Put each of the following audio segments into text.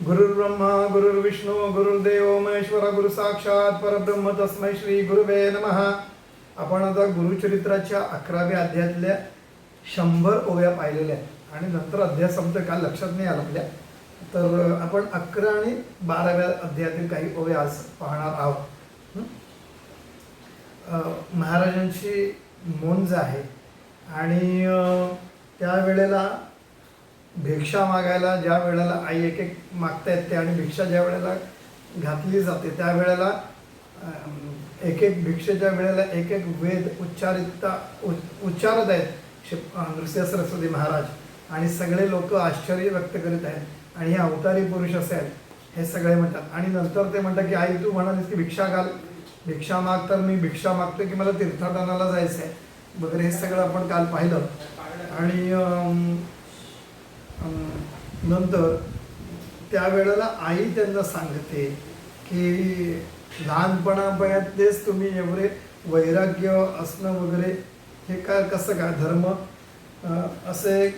गुरुर्ब्रह्मा गुरुर्विष्णू गुरुर्देव महेश्वर गुरु साक्षात परब्रह्म तस्मै श्री गुरुवे नमः. आपण आता गुरुचरित्राच्या 11व्या अध्यायातल्या 100 ओव्या पाहिलेल्या आहेत आणि नंतर अध्याय संपतो काल लक्षात नाही आलं आपल्या. तर आपण 11 आणि 12व्या अध्यायातील काही ओव्या आज पाहणार आहोत. महाराजांची मोंज आहे आणि त्यावेळेला भिक्षा मागायला ज्या वेळेला आई एक एक मागता येते आणि भिक्षा ज्या वेळेला घातली जाते त्यावेळेला एक एक भिक्षेच्या वेळेला एक एक वेद उच्चारत आहेत नृसिंह सरस्वती महाराज आणि सगळे लोक आश्चर्य व्यक्त करीत आहेत आणि हे अवतारी पुरुष असेल हे सगळे म्हणतात. आणि नंतर ते म्हणतात की आई तू म्हणालीस की भिक्षा घाल, भिक्षा माग, तर मी भिक्षा मागतो की मला तीर्थाटनाला जायचं आहे वगैरे हे सगळं आपण काल पाहिलं. आणि नंतर त्यावेळेला आई त्यांना सांगते की लहानपणापासूनच तुम्ही एवढे वैराग्य असणं वगैरे हे काय कसं काय धर्म असे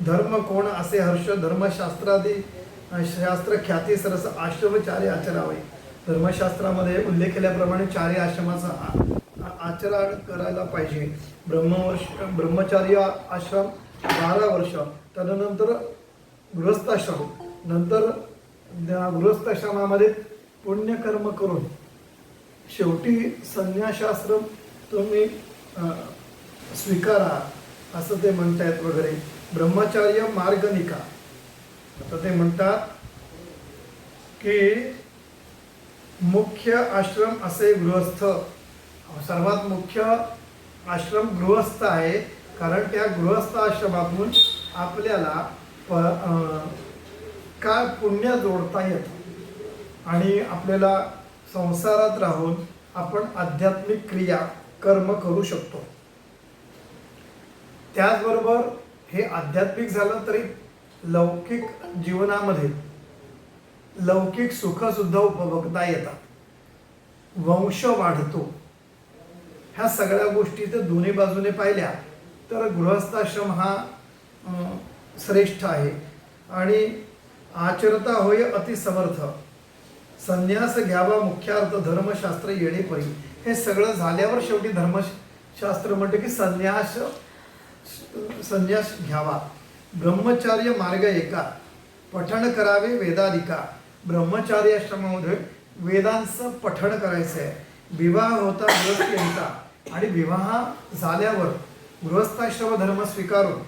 धर्म कोण असे हर्ष धर्मशास्त्रादी शास्त्र ख्याती सरस आश्रमचारी आचरावे. धर्मशास्त्रामध्ये उल्लेख केल्याप्रमाणे चारी आश्रमाचा आचरण करायला पाहिजे. ब्रह्मचार्य आश्रम 12 वर्ष, तदनंतर गृहस्थाश्रम, नंतर गृहस्थाश्रमामध्ये पुण्यकर्म करून शेवटी संन्यासाश्रम तुम्ही स्वीकारा असं ते म्हणतायत वगैरे. ब्रह्मचार्य मार्गनिका आता ते म्हणतात की मुख्य आश्रम असे गृहस्थ, सर्वात मुख्य आश्रम गृहस्थ आहे कारण त्या गृहस्थ आश्रमातून आपल्याला काय पुण्य जोडता येतं आणि आपल्याला संसारात राहून आपण आध्यात्मिक क्रिया कर्म करू शकतो. त्याचबरोबर हे आध्यात्मिक झालं तरी लौकिक जीवनामध्ये लौकिक सुखसुद्धा उपभोगता येतात, वंश वाढतो. ह्या सगळ्या गोष्टी तर दोन्ही बाजूने पाहिल्या तर गृहस्थाश्रम हा श्रेष्ठ आहे. आणि आचरता होय अतिसमर्थ, संन्यास घ्यावा मुख्यार्थ धर्मशास्त्र येणेपरी. हे सगळं झाल्यावर शेवटी धर्मशास्त्र म्हणतं की संन्यास घ्यावा. ब्रह्मचार्य मार्ग एका, पठण करावे वेदाधिका. ब्रह्मचार्य आश्रमामध्ये वेदांचं पठण करायचं आहे. विवाह होता गृहस्थीचा आणि विवाह झाल्यावर गृहस्थाश्रम धर्म स्वीकारून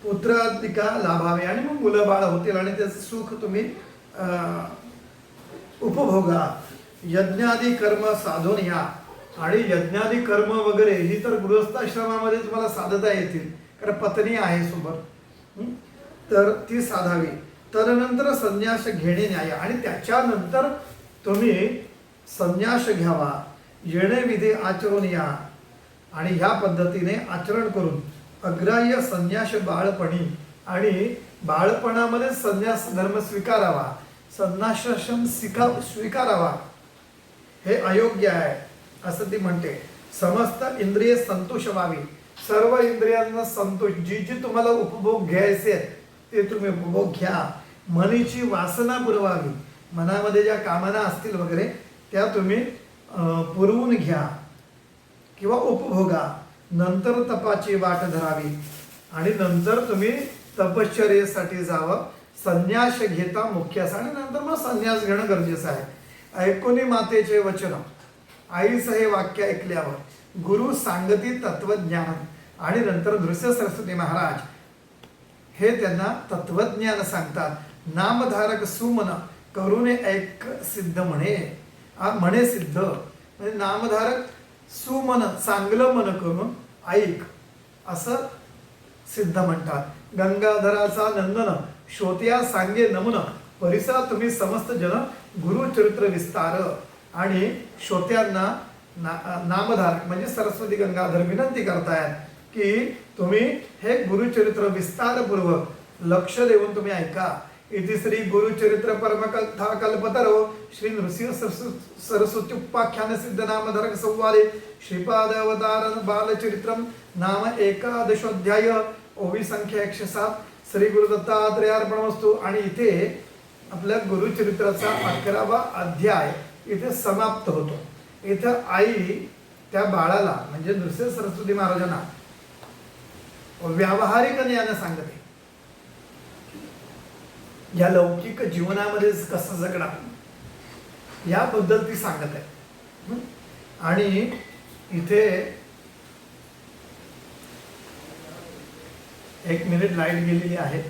पुत्राधिका लाभावे आणि मग मुलं बाळ होतील आणि त्याचं सुख तुम्ही उपभोगा. यज्ञादी कर्म साधून या आणि यज्ञादी कर्म वगैरे ही तर गृहस्थाश्रमामध्ये तुम्हाला साधता येतील कारण पत्नी आहे सोबत, तर ती साधावी. तदनंतर संन्यास घेणे न्याय आणि त्याच्यानंतर तुम्ही संन्यास घ्यावा. येणे विधी आचरून या आणि ह्या पद्धतीने आचरण करून अग्राह्य संन्यास बाळपणी आणि बाळपणामध्ये संन्यास धर्म स्वीकारावा, संन्यासाश्रम स्वीकारावा हे अयोग्य आहे असं ती म्हणते. समस्त इंद्रिय संतोष व्हावी, सर्व इंद्रियांना संतोष, जी जी तुम्हाला उपभोग घ्यायचे ते तुम्ही उपभोग घ्या. मनीची वासना पुरवावी, मनामध्ये ज्या कामना असतील वगैरे त्या तुम्ही पुरवून घ्या किंवा उपभोगा. नंतर तपाची वाट धरावी आणि नंतर तुम्ही तपश्चर्येसाठी जावं. संन्यास घेता मुख्यास आणि नंतर मग संन्यास घेणं गरजेचं आहे. ऐकोनी मातेचे वचन, आईचं हे वाक्य ऐकल्यावर गुरु सांगती तत्वज्ञान आणि नंतर नृसिंह सरस्वती महाराज हे त्यांना तत्वज्ञान सांगतात. नामधारक सुमन करुणे ऐक सिद्ध म्हणे, म्हणे सिद्ध म्हणजे नामधारक सुमन चांगलं मन करून ऐक असं सिद्ध म्हणतात. गंगाधराचा नंदन श्रोत्या सांगे नमन, परिसरात तुम्ही समस्त जन गुरुचरित्र विस्तार. आणि श्रोत्यांना नामधारक म्हणजे सरस्वती गंगाधर विनंती करतायत की तुम्ही हे गुरुचरित्र विस्तारपूर्वक लक्ष देऊन तुम्ही ऐका. इति श्री गुरुचरित्र परमकथा कल्पतरो श्री नृसिंह सरस्वती उपाख्यान सिद्ध नामधारक संवादे श्रीपाद अवतार बालचरित्रम नाम 11 ओवी संख्या 107. श्री गुरु दत्तात्रेयार्पणमस्तु. आणि इथे आपल्या गुरुचरित्राचा 11वा अध्याय इथे समाप्त होतो. इथं आई त्या बाळाला म्हणजे नृसिंह सरस्वती महाराजांना व्यावहारिक ज्ञान सांगते, या लौकिक जीवनामध्ये कसं जगणार याबद्दल ती सांगत आहे. आणि इथे 1 मिनिट लाईट गेलेली आहे.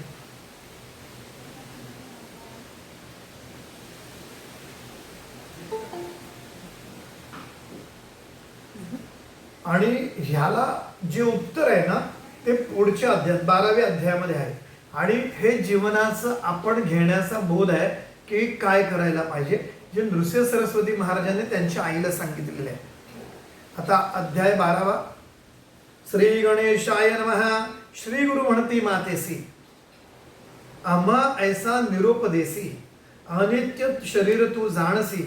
आणि ह्याला जे उत्तर आहे ना ते पुढच्या अध्यायात 12व्या अध्यायामध्ये आहे. आणि हे जीवनाचं आपण घेण्याचा बोध आहे की काय करायला पाहिजे, जे नृसिंह सरस्वती महाराजांनी त्यांच्या आईला सांगितलेले आहे. आता अध्याय 12वा. श्री गणेशाय नमः. श्री गुरु म्हणती मातेसी, आम्हा ऐसा निरोपदेसी, अनित्य शरीर तू जाणसी,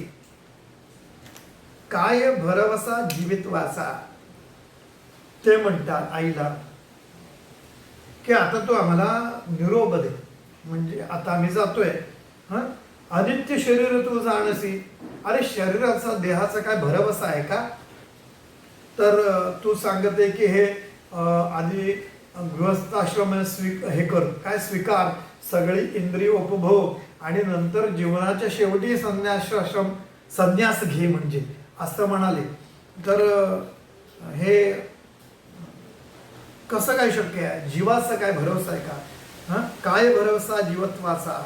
काय भरवसा जीवित्वाचा. ते म्हणतात आईला की आता तू आम्हाला निरोप दे, म्हणजे आता आम्ही जातोय. अनित्य शरीर तू जाणसी, अरे शरीराचा देहाचा काय भरवसा आहे का. तर तू सांगते की हे आधी गृहस्थाश्रम हे कर, काय स्वीकार सगळी इंद्रिय उपभोग, आणि नंतर जीवनाच्या शेवटी संन्यास घे म्हणजे असं म्हणाले. तर हे कसं काय शक्य आहे, जीवाचा काय भरवसा आहे का. काय भरवसा जीवत्वाचा,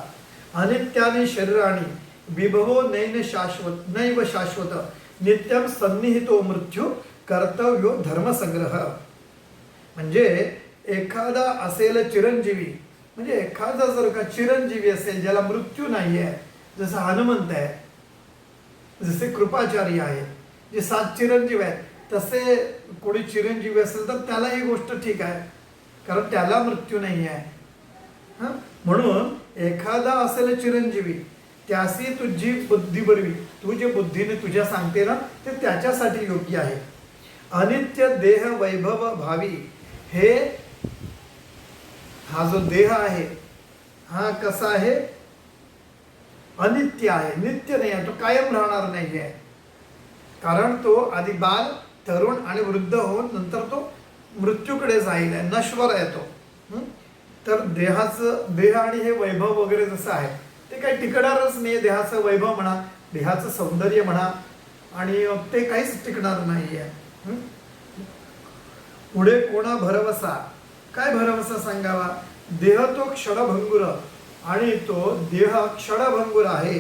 अनित्याने शरीराने विभवो नैन शाश्वत नैव शाश्वत, नित्यम सन्निहितो मृत्यू कर्तव्यो धर्मसंग्रह. म्हणजे एखादा असेल चिरंजीवी, म्हणजे एखादा जर का चिरंजीवी असेल ज्याला मृत्यू नाही आहे, जसं हनुमंत आहे, जसे कृपाचार्य आहे, जे 7 चिरंजीव आहेत, तसे कोणी चिरंजीवी असेल तर त्याला ही गोष्ट ठीक आहे, कारण त्याला मृत्यू नाही आहे. म्हणून एखादा असेल चिरंजीवी, त्यासी तुझी बुद्धी बरवी, तू जे बुद्धीने तुझ्या सांगते ना ते त्याच्यासाठी योग्य आहे. अनित्य देह वैभव भावी, हे हा जो देह आहे हा कसा आहे, अनित्य आहे, नित्य नाही आहे, तो कायम राहणार नाही आहे. कारण तो आधी बाल, तरुण आणि वृद्ध होऊन नंतर तो मृत्यूकडे जाईल, नश्वर आहे तो. तर देह आणि हे वैभव वगैरे जसं आहे ते काही टिकणारच नाही. देहाचं वैभव म्हणा, देहाचं सौंदर्य म्हणा, आणि ते काहीच टिकणार नाही आहे. पुढे कोणा भरवसा, काय भरवसा सांगावा. देह तो क्षणभंगुर, आणि तो देह क्षणभंगुर आहे,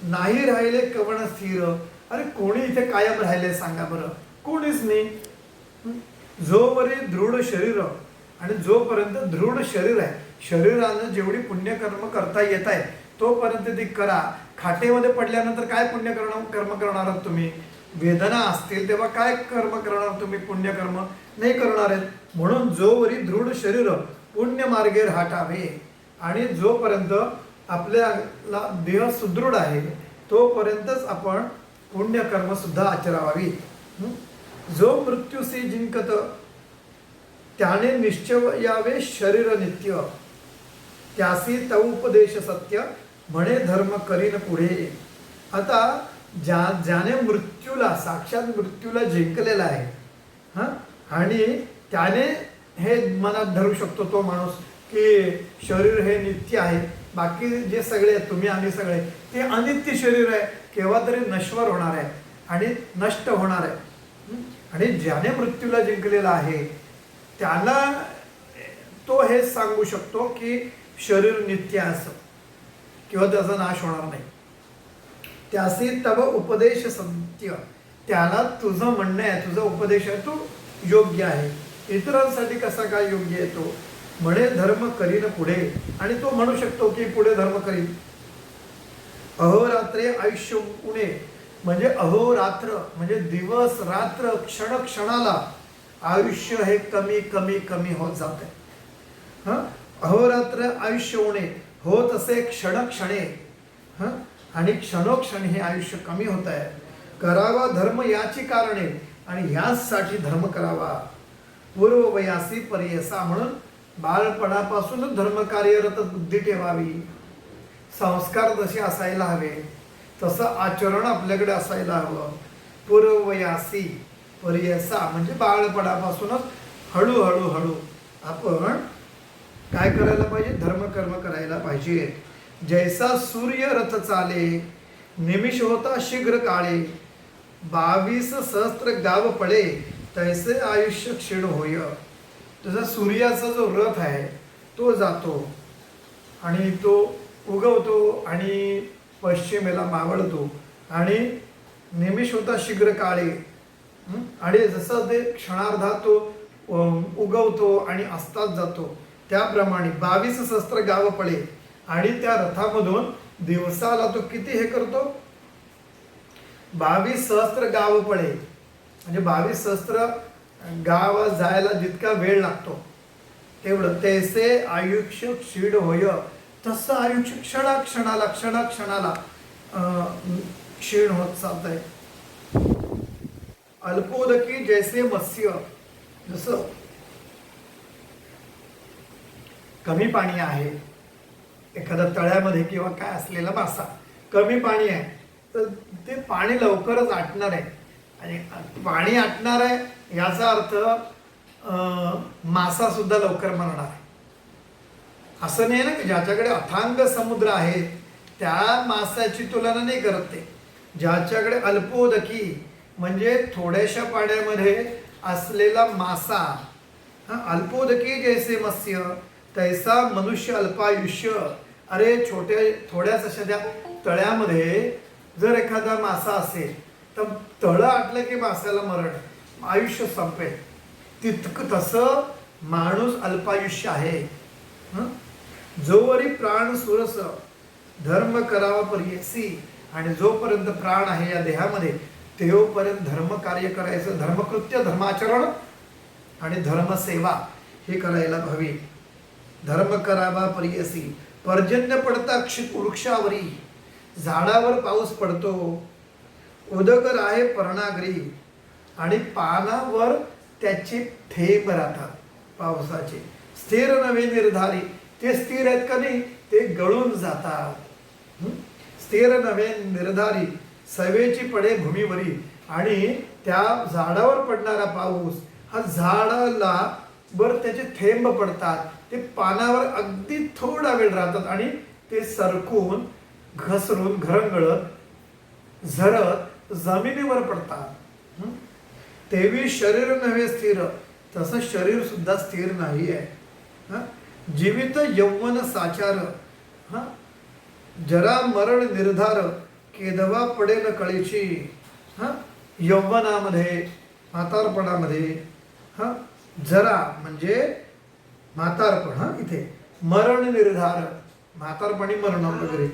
नाही राहिले कवण स्थिर. अरे कोणी इथे कायम राहिले सांगा बरं, कोणीच नाही. जोवरी दृढ शरीर, आणि जोपर्यंत दृढ शरीर आहे, शरीरानं जेवढी पुण्यकर्म करता येत आहे तोपर्यंत ती करा. खाटेमध्ये पडल्यानंतर काय कर्म करणार आहात तुम्ही, वेदना असतील तेव्हा काय कर्म करणार तुम्ही, पुण्यकर्म नाही करणार आहेत. म्हणून जोवरी दृढ शरीर पुण्य मार्गे राहावे, आणि जोपर्यंत आपल्याला देह सुदृढ आहे तोपर्यंतच आपण पुण्यकर्म सुद्धा आचरावी. जो मृत्यूसी जिंकत, त्याने निश्चयावे शरीर नित्य, त्यासी तौपदेश सत्य, म्हणे धर्म करीन पुढे. आता ज्याने मृत्यूला, साक्षात मृत्यूला जिंकलेला आहे, आणि त्याने हे मनात धरू शकतो तो माणूस की शरीर हे नित्य आहे, बाकी जे सगळे तुम्ही आम्ही सगळे ते अनित्य शरीर आहे, केव्हा तरी नश्वर होणार आहे आणि नष्ट होणार आहे. आणि ज्याने मृत्यूला जिंकलेला आहे त्याला तो हे सांगू शकतो की शरीर नित्य असं किंवा त्याचा नाश होणार नाही. त्यासी तव उपदेश सत्य, त्याला तुझं म्हणणं आहे, तुझा उपदेश आहे तो योग्य आहे. इतरांसाठी कसा काय योग्य आहे तो, म्हणे धर्म करीन पुढे, आणि तो म्हणू शकतो की पुढे धर्म करीन. अहोरात्रे आयुष्य उणे, म्हणजे अहोरात्र म्हणजे दिवस रात्र, क्षण क्षणाला आयुष्य हे कमी कमी कमी होत जाते. अहोरात्र आयुष्य उणे होत असे क्षण क्षणे, आणि क्षणोक्षणी हे आयुष्य कमी होत आहे. करावा धर्म याची कारणे, आणि ह्याचसाठी धर्म करावा. पूर्व वयासी पर्यसा, म्हणून बाळपणापासूनच धर्म कार्यरत बुद्धी ठेवावी, संस्कार जसे असायला हवे तसं आचरण आपल्याकडे असायला हवं. पूर्ववयासी परियसा म्हणजे बाळपणापासूनच हळूहळू आपण काय करायला पाहिजे, धर्मकर्म करायला पाहिजे. जैसा सूर्य रथ चाले, निमिष होता शीघ्र काळे, 22 सहस्त्र गाव पळे, तैसे आयुष्य क्षीण होय. तसा सूर्याचा जो रथ आहे तो जातो आणि तो उगवतो आणि पश्चिमेला मावळतो आणि निमिष होता शीघ्र काळे, आणि जसं ते क्षणार्धात तो उगवतो आणि अस्तात जातो त्याप्रमाणे 22 सहस्त्र गाव पळे, आणि त्या रथामधून दिवसाला तो किती हे करतो, 22 सहस्त्र गाव पळे म्हणजे 22 सहस्त्र गाव जायला जितका वेळ लागतो तेवढं. तैसे आयुष्य क्षीण होय, तसं आयुष्य क्षणाक्षणाला क्षीण होत चालत आहे. अल्पोदकी जैसे मत्स्य, जसं कमी पाणी आहे एखाद्या तळ्यामध्ये किंवा काय असलेला मासा, कमी पाणी आहे तर ते पाणी लवकरच आटणार आहे, आणि पाणी आटणार आहे याचा अर्थ मासा सुद्धा लवकर मरणार आहे. असं नाही ना की ज्याच्याकडे अथांग समुद्र आहे त्या मासाची तुलना नाही करत ते. ज्याच्याकडे अल्पोदकी म्हणजे थोड्याशा पाण्यामध्ये असलेला मासा, अल्पोदकी जैसे मत्स्य तैसा मनुष्य अल्पायुष्य. अरे थोड्याच अशा त्या तळ्यामध्ये जर एखादा मासा असेल तर तळं आटलं की मासाला मरण, आयुष्य संपेल. तितकं तसं माणूस अल्पायुष्य आहे. जोवरी प्राण सुरस धर्म करावा परियसी, आणि जोपर्यंत प्राण आहे या देहामध्ये तेवपर्यंत धर्म कार्य करायचं, धर्मकृत्य धर्माचरण आणि धर्मसेवा हे करायला हवी. धर्म करावा परियसी. पर्जन्य पडता वृक्षावरी, झाडावर पाऊस पडतो, उदकर आहे पर्णागरी, आणि पानावर त्याचे थेंब राहतात पावसाचे. स्थिर नव्हे निर्धारी, ते स्थिर आहेत का नाही, ते गळून जातात. स्थिर नव्हे निर्धारी, सवेची पडे भूमीवरी, आणि त्या झाडावर पडणारा पाऊस हा झाडाला वर त्याचे थेंब पडतात, ते पानावर अगदी थोडा वेळ राहतात आणि ते सरकून घसरून घरंगळत झरत जमिनीवर पडतात. तेवी शरीर नव्हे स्थिर, तसं शरीर सुद्धा स्थिर नाही आहे. जीवित यौवन साचार, जरा मरण निर्धार, केदवा पडे न कळीची. यौवनामध्ये म्हातारपणामध्ये जरा म्हणजे म्हातारपण, इथे मरण निर्धार, म्हातारपणी मरण वगैरे.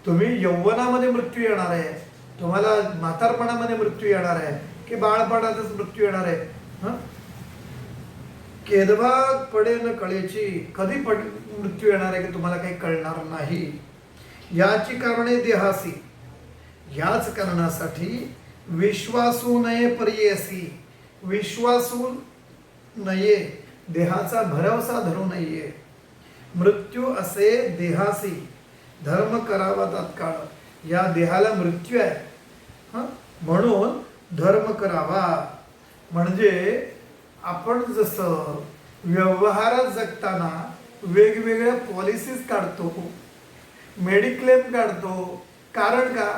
तुम्ही यौवनामध्ये मृत्यू येणार आहे, तुम्हाला म्हातारपणामध्ये मृत्यू येणार आहे की बाळपणातच मृत्यू येणार आहे. केदवा पडे न कळेची, कधी मृत्यू येणार आहे की तुम्हाला काही कळणार नाही. याची कारणे देहासी, याच कारणासाठी विश्वासू नये परियसी, विश्वासू नये देहाचा भरवसा धरू नये. मृत्यू असे देहासी, धर्म करावा तात्काळ. या देहाला मृत्यू आहे म्हणून धर्म करावा. म्हणजे आपण जसं व्यवहारात जगताना वेगवेगळ्या पॉलिसीज काढतो, मेडिक्लेम काढतो. कारण का?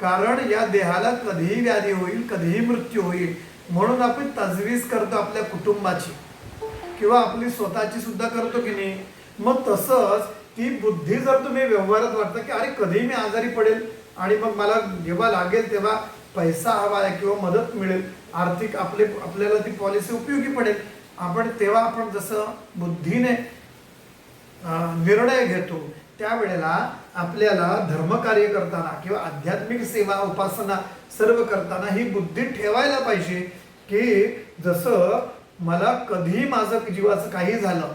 कारण या देहाला कधीही व्याधी होईल, कधीही मृत्यू होईल, म्हणून आपण तजवीज करतो आपल्या कुटुंबाची किंवा आपली स्वतःची सुद्धा करतो की नाही. मग तसंच ती बुद्धी जर तुम्ही व्यवहारात वाटतं की अरे कधी मी आजारी पडेल आणि मग मला जेव्हा लागेल तेव्हा पैसा हवा आहे किंवा मदत मिळेल, आर्थिक आपल्याला ती पॉलिसी उपयोगी पडेल, तेव्हा आपण जसं बुद्धीने निर्णय घेतो त्यावेळेला आपल्याला धर्मकार्य करताना किंवा आध्यात्मिक सेवा उपासना सर्व करताना ही बुद्धी ठेवायला पाहिजे की जसं मला कधी माझं जीवाचं काही झालं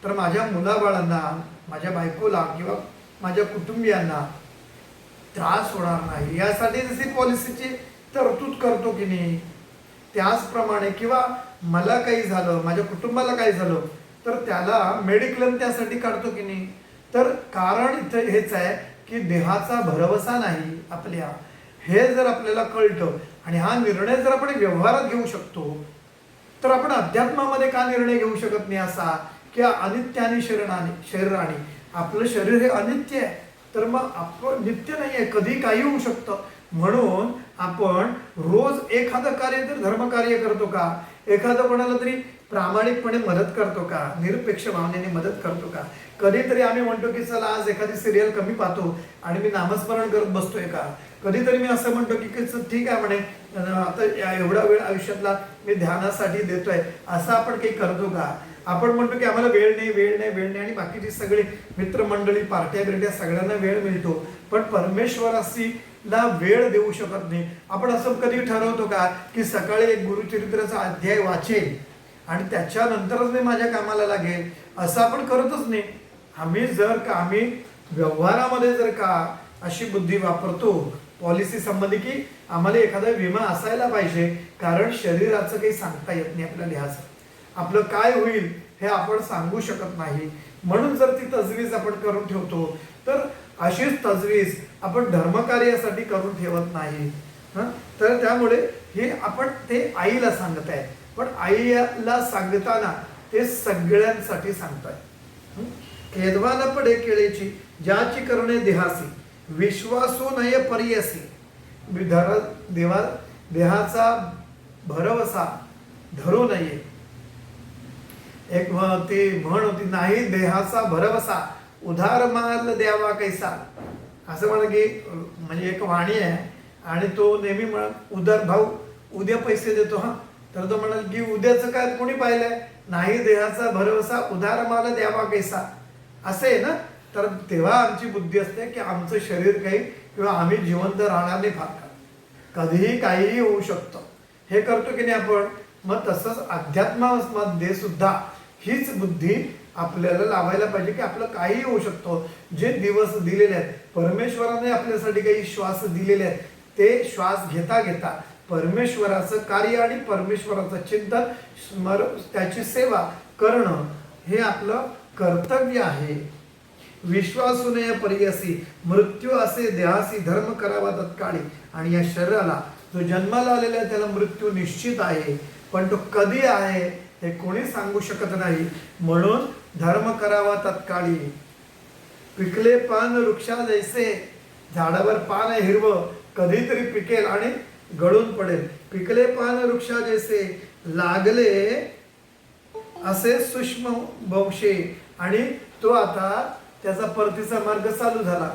तर माझ्या मुलाबाळांना, माझ्या बायकोला किंवा माझ्या कुटुंबियांना त्रास होणार नाही, यासाठी जशी पॉलिसीची तरतूद करतो की नाही, त्याचप्रमाणे किंवा मला काही झालं, माझ्या कुटुंबाला काही झालं तर त्याला मेडिक्लेम त्यासाठी काढतो की नाही. तर कारण इथं हेच आहे की देहाचा भरवसा नाही आपल्या, हे जर आपल्याला कळतं आणि हा निर्णय जर आपण व्यवहारात घेऊ शकतो, तर आपण अध्यात्मामध्ये का निर्णय घेऊ शकत नाही असा की अनित्य आणि शरीराने आपलं शरीर हे अनित्य आहे, तर मग आपण नित्य नाही आहे, कधी काही होऊ शकतं. म्हणून आपण रोज एखादं कार्य तर धर्मकार्य करतो का, एखादं कोणाला तरी प्रामाणिकपणे मदत करतो का, निरपेक्ष भावनेने मदत करतो का. कधीतरी आम्ही म्हणतो की चला आज एखादी सिरियल कमी पाहतो आणि मी नामस्मरण करत बसतोय का. कधीतरी मी असं म्हणतो की ठीक आहे म्हणे, आता एवढा वेळ आयुष्यातला मी ध्यानासाठी देतोय, असं आपण काही करतो का. आपण म्हणतो की आम्हाला वेळ नाही आणि बाकीची सगळी मित्रमंडळी पार्ट्या बिर्ट्या सगळ्यांना वेळ मिळतो, पण परमेश्वराशी ला वेळ देऊ शकत नाही. आपण असं कधी ठरवतो का की सकाळी एक गुरुचरित्राचा अध्याय वाचेल आणि त्याच्यानंतरच मी माझ्या कामाला लागेल, असं आपण करतच नाही. आम्ही व्यवहारामध्ये जर का अशी बुद्धी वापरतो पॉलिसी संबंधी की आम्हाला एखादा विमा असायला पाहिजे, कारण शरीराचं काही सांगता येत नाही आपल्या लिहाचं, आपलं काय होईल हे आपण सांगू शकत नाही. म्हणून जर ती तजवीज आपण करून ठेवतो, तर अशीच तजवीज आपण धर्मकार्यासाठी करून ठेवत नाही. तर त्यामुळे हे आपण ते आईला सांगत आहे, पण आईला सांगताना ते सगळ्यांसाठी सांगताय. केदवा न पडे केळेची ज्याची करणे देहासी, विश्वासो नये परियसी. देहाचा भरवसा धरू नये. एक ती म्हण होती, नाही देहाचा भरवसा उधार माल द्यावा कैसा. असं म्हण की म्हणजे एक वाणी आहे आणि तो नेहमी म्हणत उधार भाऊ उद्या पैसे देतो हा, तर तो म्हणाल की उद्याचं काय कोणी पाहिलंय, नाही देहाचा भरवसा उधार माल द्यावा कैसा, असे आहे ना. तर तेव्हा आमची बुद्धी असते की आमचं शरीर काही किंवा आम्ही जिवंत राहणार नाही फार काळ, कधीही काहीही होऊ शकतं, हे करतो की नाही आपण. मग तसंच अध्यात्मामध्ये सुद्धा हीच बुद्धी आपल्याला लावायला पाहिजे की आपलं काही होऊ शकतो. जे दिवस दिलेले आहेत परमेश्वराने आपल्यासाठी काही श्वास दिलेले आहेत, ते श्वास घेता घेता परमेश्वराचं कार्य आणि परमेश्वराचं चिंतन त्याची सेवा करणं हे आपलं कर्तव्य आहे. विश्वासुनय परियसी मृत्यू असे देहासी धर्म करावा तत्काळी. आणि या शरीराला जो जन्माला आलेला आहे त्याला मृत्यू निश्चित आहे, पण तो कधी आहे हे कोणी सांगू शकत नाही. म्हणून धर्म करावा तत्काळी. पिकले पान वृक्षा जैसे, झाडावर पान आहे हिरवं, कधीतरी पिकेल आणि गळून पडेल. पिकले पान वृक्षा जैसे, लागले असे सूक्ष्म वंशे, आणि तो आता त्याचा परतीचा मार्ग चालू झाला.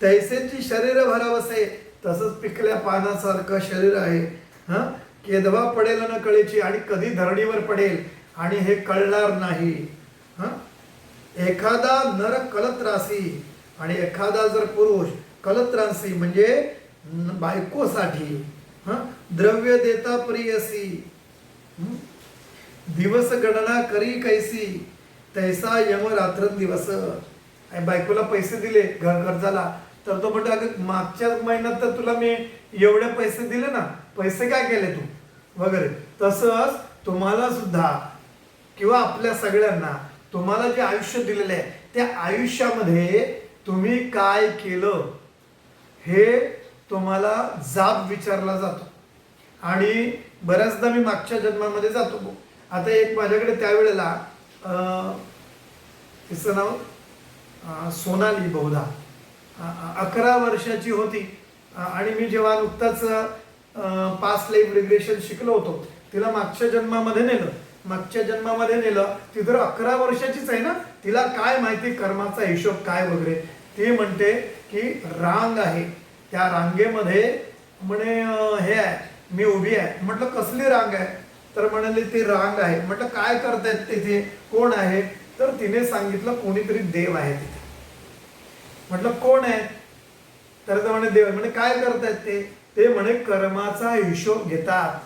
तैसेची शरीर भरावसे, तसंच पिकल्या पानासारखं शरीर आहे. केदवा पडेल न कळेची, आणि कधी धरणीवर पडेल आणि हे कळणार नाही. एखादा नर कलत्रासी, आणि एखादा जर पुरुष कलत्रासी म्हणजे बायकोसाठी द्रव्य देता प्रियसी, दिवस गणना करी कैसी, तैसा यम रात्र दिवस. बायकोला पैसे दिले गरजाला, तर तो म्हणतो अगं मागच्या महिन्यात तर तुला मी एवढे पैसे दिले ना, पैसे काय केले तू वगैरे. तसंच तुम्हाला सुद्धा किंवा आपल्या सगळ्यांना तुम्हाला जे आयुष्य दिलेलं आहे त्या आयुष्यामध्ये तुम्ही काय केलं हे तुम्हाला जाब विचारला जातो. आणि बऱ्याचदा मी मागच्या जन्मामध्ये जातो. आता एक माझ्याकडे त्यावेळेला तिचं नाव सोनाली बहुधा 11 वर्षाची होती, आणि मी जेव्हा नुकताच पास्ट लाईफ रिग्रेशन शिकलो होतो, तिला मागच्या जन्मामध्ये नेलं. ती तर 11 वर्षाचीच आहे ना, तिला काय माहिती कर्माचा हिशोब काय वगैरे. ती म्हणते की रांग आहे, त्या रांगेमध्ये म्हणे हे आहे, मी उभी आहे. म्हटलं कसली रांग आहे, तर म्हणाली ती रांग आहे. म्हटलं काय करतायत तिथे, कोण आहे, तर तिने सांगितलं कोणीतरी देव आहे तिथे. म्हटलं कोण आहे, तर म्हणे देव. म्हणे काय करतायत ते म्हणे कर्माचा हिशोब घेतात.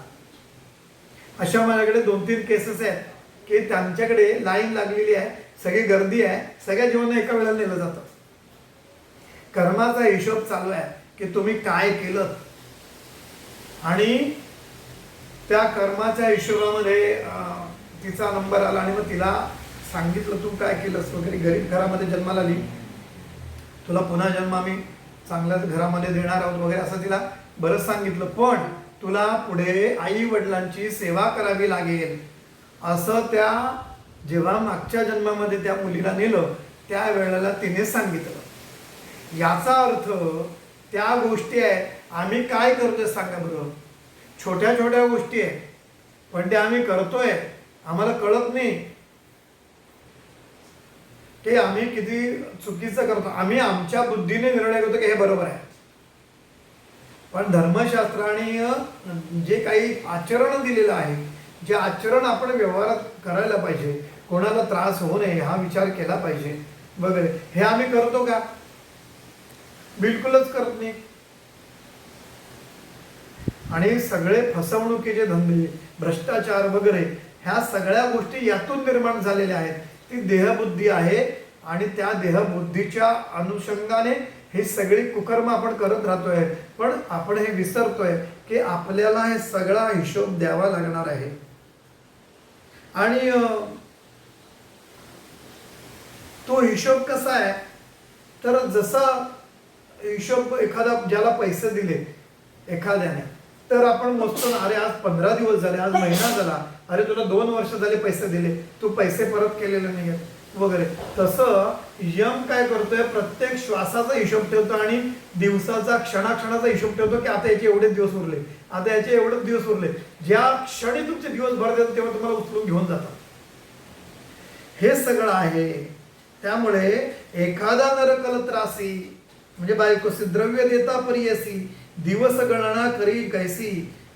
अशा माझ्याकडे 2-3 केसेस आहेत की त्यांच्याकडे लाईन लागलेली आहे, सगळी गर्दी आहे, सगळ्या जीवांना एका वेळेला नेलं जातं. कर्माचा हिशोब चालू आहे की तुम्ही काय केलं, आणि त्या कर्माच्या हिशोबामध्ये तिचा नंबर आला आणि मग तिला सांगितलं तू काय केलंस वगैरे, गरीब घरामध्ये जन्माला आली, तुला पुन्हा जन्म आम्ही चांगल्याच घरामध्ये देणार आहोत वगैरे असं तिला बरंच सांगितलं, पण तुला पुढे आई वडिलांची सेवा करावी लागेल असं त्या जेव्हा मागच्या जन्मामध्ये त्या मुलीला नेलं त्या वेळेला तिने सांगितलं. याचा अर्थ त्या गोष्टी आहे, आम्ही काय करतोय सांगा बरं, छोट्या छोट्या गोष्टी आहे पण त्या आम्ही करतोय, आम्हाला कळत नाही ते आम्ही किती चुकीचं करतो. आम्ही आमच्या बुद्धीने निर्णय घेतो की हे बरोबर आहे, पण धर्मशास्त्राने जे काही आचरण दिलेलं आहे, जे आचरण आपण व्यवहारात करायला पाहिजे, कोणाला त्रास होऊ नये हा विचार केला पाहिजे वगैरे, हे आम्ही करतो का? बिलकुलच करत नाही. आणि सगळे फसवणुकीचे धंदे, भ्रष्टाचार वगैरे ह्या सगळ्या गोष्टी यातून निर्माण झालेल्या आहेत. ती देहबुद्धी आहे आणि त्या देहबुद्धीच्या अनुषंगाने ही सगळी कुकर्म आपण करत राहतोय, पण आपण हे विसरतोय की आपल्याला हे सगळा हिशोब द्यावा लागणार आहे. आणि तो हिशोब कसा आहे तर जसा हिशोब एखादा ज्याला पैसे दिले एखाद्याने, तर आपण मोजतो ना, अरे आज 15 दिवस झाले, आज महिना झाला, अरे तुला 2 वर्ष झाले पैसे दिले, तू पैसे परत केलेले नाही वगैरे. तसं यम काय करतोय, प्रत्येक श्वासाचा हिशोब ठेवतो आणि दिवसाचा क्षणाक्षणाचा हिशोब ठेवतो की आता याचे एवढेच दिवस उरले, आता याचे एवढेच दिवस उरले. ज्या क्षणी तुमचे दिवस भर देतात तेव्हा तुम्हाला उचलून घेऊन जातात. हे सगळं आहे. त्यामुळे एखादा नरकल त्रासी म्हणजे बायकोसी द्रव्य देता परियसी, दिवस गणना करी कैसी,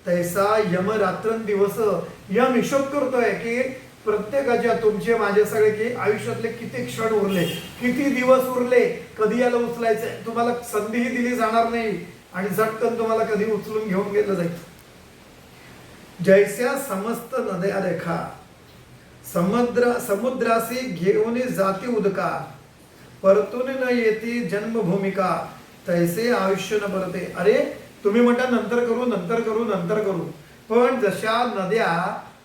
तैसा यम रात्रंदिवस. यम हिशोब करतोय की प्रत्येकाच्या तुमचे माझे सगळे की आयुष्यातले किती क्षण उरले, किती दिवस उरले, कधी याला उचलायचंय, तुम्हाला संधीही दिली जाणार नाही आणि झटकन तुम्हाला कधी उचलून घेऊन गेलं जाईल. जैस्या समस्त नद्या रेखा समुद्रासी घेऊन जाती उदका, परतून न येती जन्मभूमिका, तैसे आयुष्य न परते. अरे तुम्ही म्हणता नंतर करू नंतर करू नंतर करू, पण जशा नद्या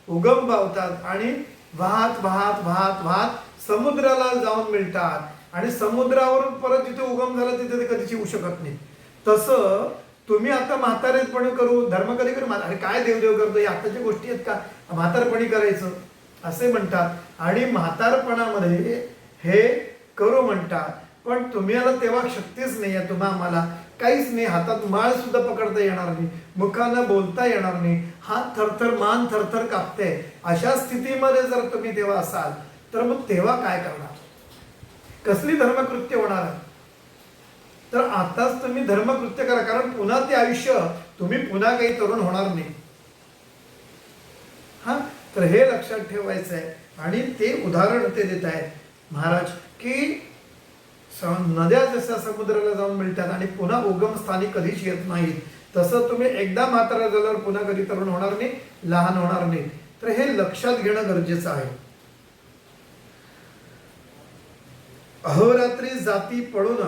उगम पावतात आणि वाहत वाहत वाहत वाहत समुद्राला जाऊन मिळतात आणि समुद्रावरून परत जिथे उगम झाला तिथे ते कधीच येऊ शकत नाही, तसं तुम्ही आता म्हातारेपणी करू, धर्म कधी करू, अरे काय देवदेव करतो, या आताच्या गोष्टी आहेत का, म्हातारपणी करायचं असे म्हणतात. आणि म्हातारपणामध्ये हे करू म्हणतात, पण तुम्ही आता तेव्हा शक्तीच नाही आहे, तुम्हा आम्हाला काहीच नाही, हातात माळ सुद्धा पकडता येणार नाही, मुखानं बोलता येणार नाही, हात थरथर मान थरथर कापते. अशा स्थितीमध्ये जर तुम्ही तेव्हा असाल तर मग तेव्हा काय करणार, कसली धर्मकृत्य होणार? तर आताच तुम्ही धर्मकृत्य करा, कारण पुन्हा ते आयुष्य तुम्ही पुन्हा काही तरुण होणार नाही. हा, तर हे लक्षात ठेवायचं आहे. आणि ते उदाहरण ते देत आहेत महाराज की नद्या जशा समुद्राला जाऊन मिळतात आणि पुन्हा उगम स्थानी कधीच येत नाहीत, तसं तुम्ही एकदा म्हातारा झाल्यावर पुन्हा कधी तरुण होणार नाही, लहान होणार नाही. तर हे लक्षात घेणं गरजेचं आहे. अहोरात्री जाती पडून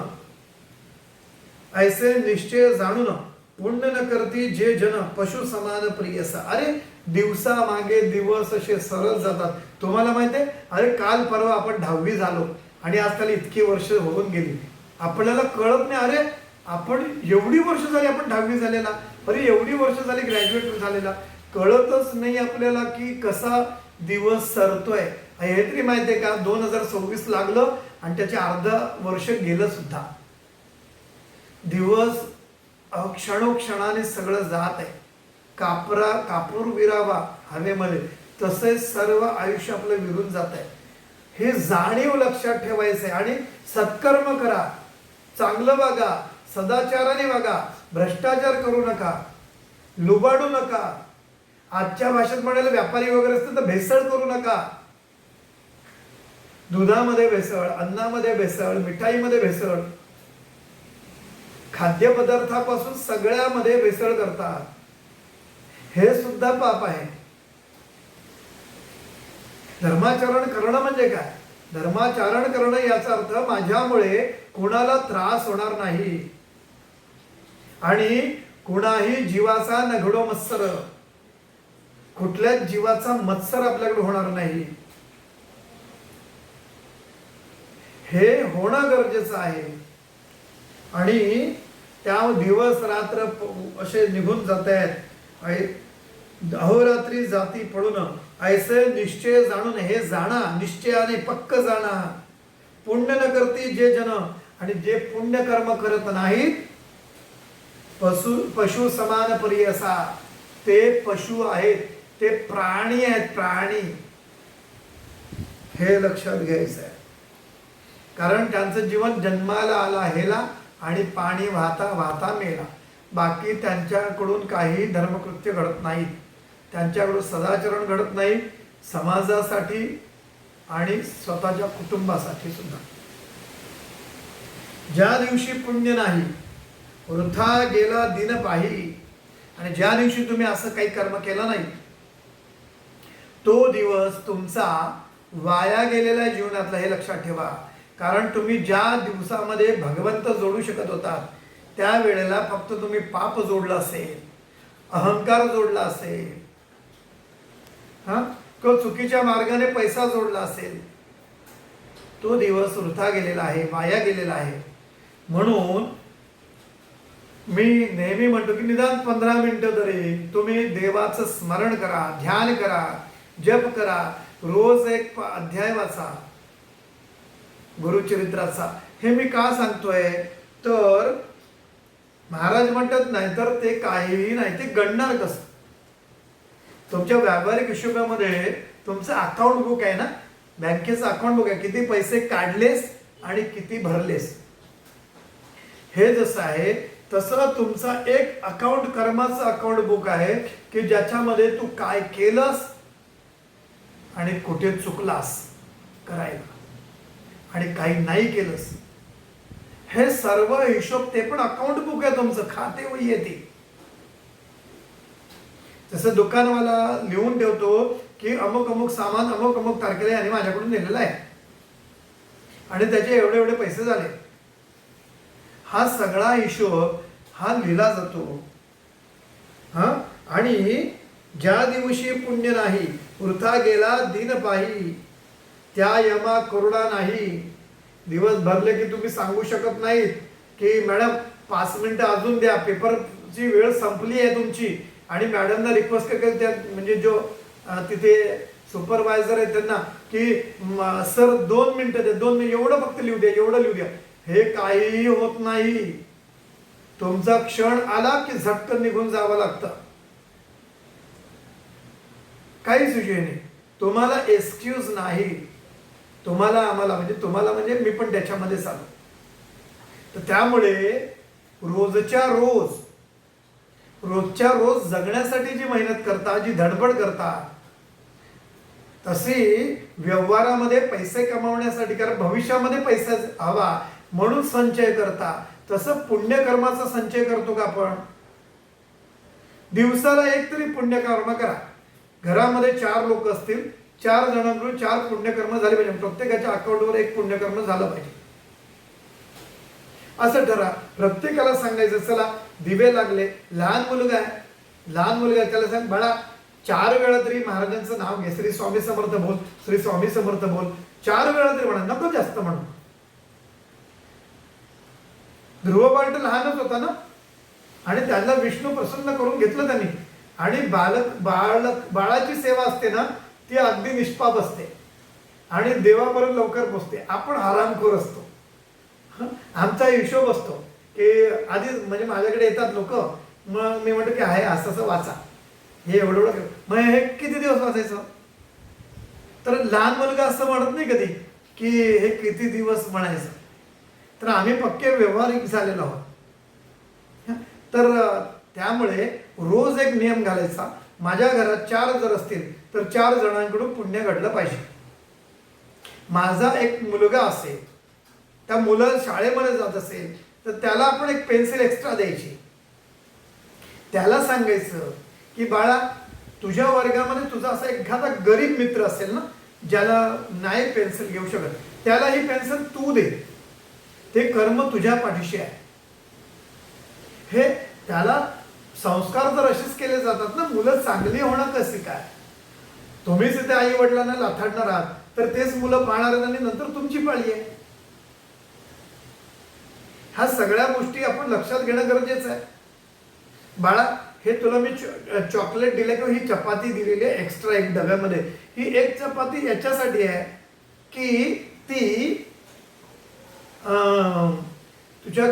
ऐसे निश्चय जाणून, पुण्य न करती जे जन पशु समान प्रियसा. अरे दिवसा मागे दिवस असे सरळ जातात. तुम्हाला माहिती आहे, अरे काल परवा आपण 10वी झालो आणि आजकाल इतकी वर्ष होऊन गेली, आपल्याला कळत नाही. अरे आपण एवढी वर्ष झाली आपण 10वी झालेला, अरे एवढी वर्ष झाली ग्रॅज्युएट झालेला, कळतच नाही आपल्याला की कसा दिवस सरतोय. हे तरी माहिती आहे का, 2026 लागलं आणि त्याचे अर्ध वर्ष गेलं सुद्धा. दिवस क्षणोक्षणाने सगळं जात आहे. कापूर विरावा हवेमध्ये, तसेच सर्व आयुष्य आपलं विरून जात आहे. हे जाणीव लक्षात ठेवायचंय. आणि सत्कर्म करा, चांगलं वागा, सदाचाराने वागा, भ्रष्टाचार करू नका, लुबाडू नका. आजच्या भाषेत म्हणायला व्यापारी वगैरे असतील तर भेसळ करू नका. दुधामध्ये भेसळ, अन्नामध्ये भेसळ, मिठाईमध्ये भेसळ, खाद्यपदार्थापासून सगळ्यामध्ये भेसळ करतात. हे सुद्धा पाप आहे. धर्माचरण करणं म्हणजे काय? धर्माचरण करणं याचा अर्थ माझ्यामुळे कुणाला त्रास होणार नाही आणि कुणाही जीवाचा न घडो मत्सर. कुठल्याच जीवाचा मत्सर आपल्याकडे होणार नाही, हे होणं गरजेचं आहे. आणि त्या दिवस रात्र असे निघून जात आहेत. अहोरात्री जाती पडून ऐसे निश्चय जाणून, हे जाणा निश्चयाने पक्क जाणा. पुण्य न करती जे जन, आणि जे पुण्य कर्म करत नाहीत पशु समान परियसा, ते पशु आहेत, ते प्राणी आहेत, प्राणी. हे लक्षात घ्यायचं आहे. कारण त्यांचं जीवन जन्माला आला हेला आणि पाणी वाहता वाहता मेला. बाकी त्यांच्याकडून काही धर्मकृत्य घडत नाहीत, त्यांच्याकडून सदाचरण घडत नाही, समाजासाठी आणि स्वतःच्या कुटुंबासाठी सुद्धा. ज्या दिवशी पुण्य नाही वृथा गेला दिन पाही, आणि ज्या दिवशी तुम्ही असं काही कर्म केलं नाही तो दिवस तुमचा वाया गेलेल्या जीवनातला, हे लक्षात ठेवा. कारण तुम्ही ज्या दिवसामध्ये भगवंत जोडू शकत होतात त्या वेळेला फक्त तुम्ही पाप जोडलं असेल, अहंकार जोडला असेल, किंवा चुकीच्या मार्गाने पैसा जोडला असेल, तो दिवस वृथा गेलेला आहे, वाया गेलेला आहे. म्हणून मी नेहमी म्हणतो की निदान 15 मिनिटं तरी तुम्ही देवाचं स्मरण करा, ध्यान करा, जप करा, रोज एक अध्याय वाचा गुरुचरित्राचा. हे मी का सांगतोय तर महाराज म्हणतात नाही तर ते काहीही नाही, ते गणणार कसं. तुमच्या व्यावहारिक हिशोबामध्ये तुमचं अकाउंट बुक आहे ना, बँकेचं अकाउंट बुक आहे, किती पैसे काढलेस आणि किती भरलेस. हे जसं आहे तसं तुमचा एक अकाउंट, कर्माचं अकाउंट बुक आहे की ज्याच्यामध्ये तू काय केलंस आणि कुठे चुकलास करायला आणि काही नाही केलंस, हे सर्व हिशोब, ते पण अकाउंट बुक आहे तुमचं, खाते वही येते. जसं दुकानवाला लिहून ठेवतो की अमुक अमुक सामान अमुक अमुक तारखेला याने माझ्याकडून नेलेलं आहे आणि त्याचे एवढे एवढे पैसे झाले, हा सगळा हिशोब हा लिहिला जातो. आणि ज्या दिवशी पुण्य नाही वृथा गेला दिन पाही, त्या यमा करुणा नाही. दिवस भरले की तुम्ही सांगू शकत नाहीत की मॅडम 5 मिनिटं अजून द्या, पेपरची वेळ संपली आहे तुमची, आणि मॅडमला रिक्वेस्ट करते, म्हणजे जो तिथे सुपरवायझर आहे त्यांना की सर 2 मिनिटं द्या, 2 मिनिट एवढं फक्त लिहू द्या, एवढं लिहू द्या. हे काहीही होत नाही. तुमचा क्षण आला की झटकन निघून जावं लागतं, काहीच विषय नाही. तुम्हाला एक्सक्यूज नाही, तुम्हाला आम्हाला, म्हणजे तुम्हाला म्हणजे मी पण त्याच्यामध्येच आलो. तर त्यामुळे रोजच्या रोज जगण्यासाठी जी मेहनत करता, जी धडपड करता, तशी व्यवहारामध्ये पैसे कमावण्यासाठी, कारण भविष्यामध्ये पैसा हवा म्हणून संचय करता, तसं पुण्यकर्माचा संचय करतो का आपण. दिवसाला एक तरी पुण्यकर्म करा. घरामध्ये 4 लोक असतील, 4 जणांकडून 4 पुण्यकर्म झाले पाहिजे, प्रत्येकाच्या अकाउंटवर एक पुण्यकर्म झालं पाहिजे असं ठरा. प्रत्येकाला सांगायचं चला दिवे लागले, लहान मुलगा आहे त्याला सांग बाळा 4 वेळा तरी महाराजांचं नाव घे, श्री स्वामी समर्थ बोल, श्री स्वामी समर्थ बोल, 4 वेळा तरी म्हणा, नको जास्त म्हणू. ध्रुव बाळ लहानच होता ना, आणि त्याला विष्णू प्रसन्न करून घेतलं त्यांनी. आणि बाळाची सेवा असते ना ती अगदी निष्पाप असते आणि देवापर्यंत लवकर पोचते. आपण हरामखोर असतो. आमचा हिशोब असतो की आधी, म्हणजे माझ्याकडे येतात लोक, मग मी म्हणतो की आहे असं असं वाचा, हे एवढं मग हे किती दिवस वाचायचं. तर लहान मुलगा असं म्हणत नाही कधी की हे किती दिवस म्हणायचं. तर आम्ही पक्के व्यवहारिक झालेलो आहोत. तर त्यामुळे रोज एक नियम घालायचा. माझ्या घरात 4 जर असतील तर 4 जणांकडून पुण्य घडलं पाहिजे. माझा एक मुलगा असेल, त्या मुलं शाळेमध्ये जात असेल तर त्याला आपण एक पेन्सिल एक्स्ट्रा द्यायची. त्याला सांगायचं की बाळा तुझ्या वर्गामध्ये तुझा असा एखादा गरीब मित्र असेल ना ज्याला नाही पेन्सिल घेऊ शकत, त्याला ही पेन्सिल तू दे, ते कर्म तुझ्या पाठीशी आहे. हे त्याला संस्कार तर असेच केले जातात ना, मुलं चांगली होणं कशी काय? तुम्हीच इथे आई वडिलांना लाथाडणार आहात तर तेच मुलं पाहणार आहेत आणि नंतर तुमची पाळी आहे. ह्या सगळ्या गोष्टी आपण लक्षात घेणं गरजेचं आहे. बाळा, हे तुला मी चॉकलेट दिले किंवा ही चपाती दिलेली आहे एक्स्ट्रा एक डब्यामध्ये, ही एक चपाती याच्यासाठी आहे की ती तुझ्या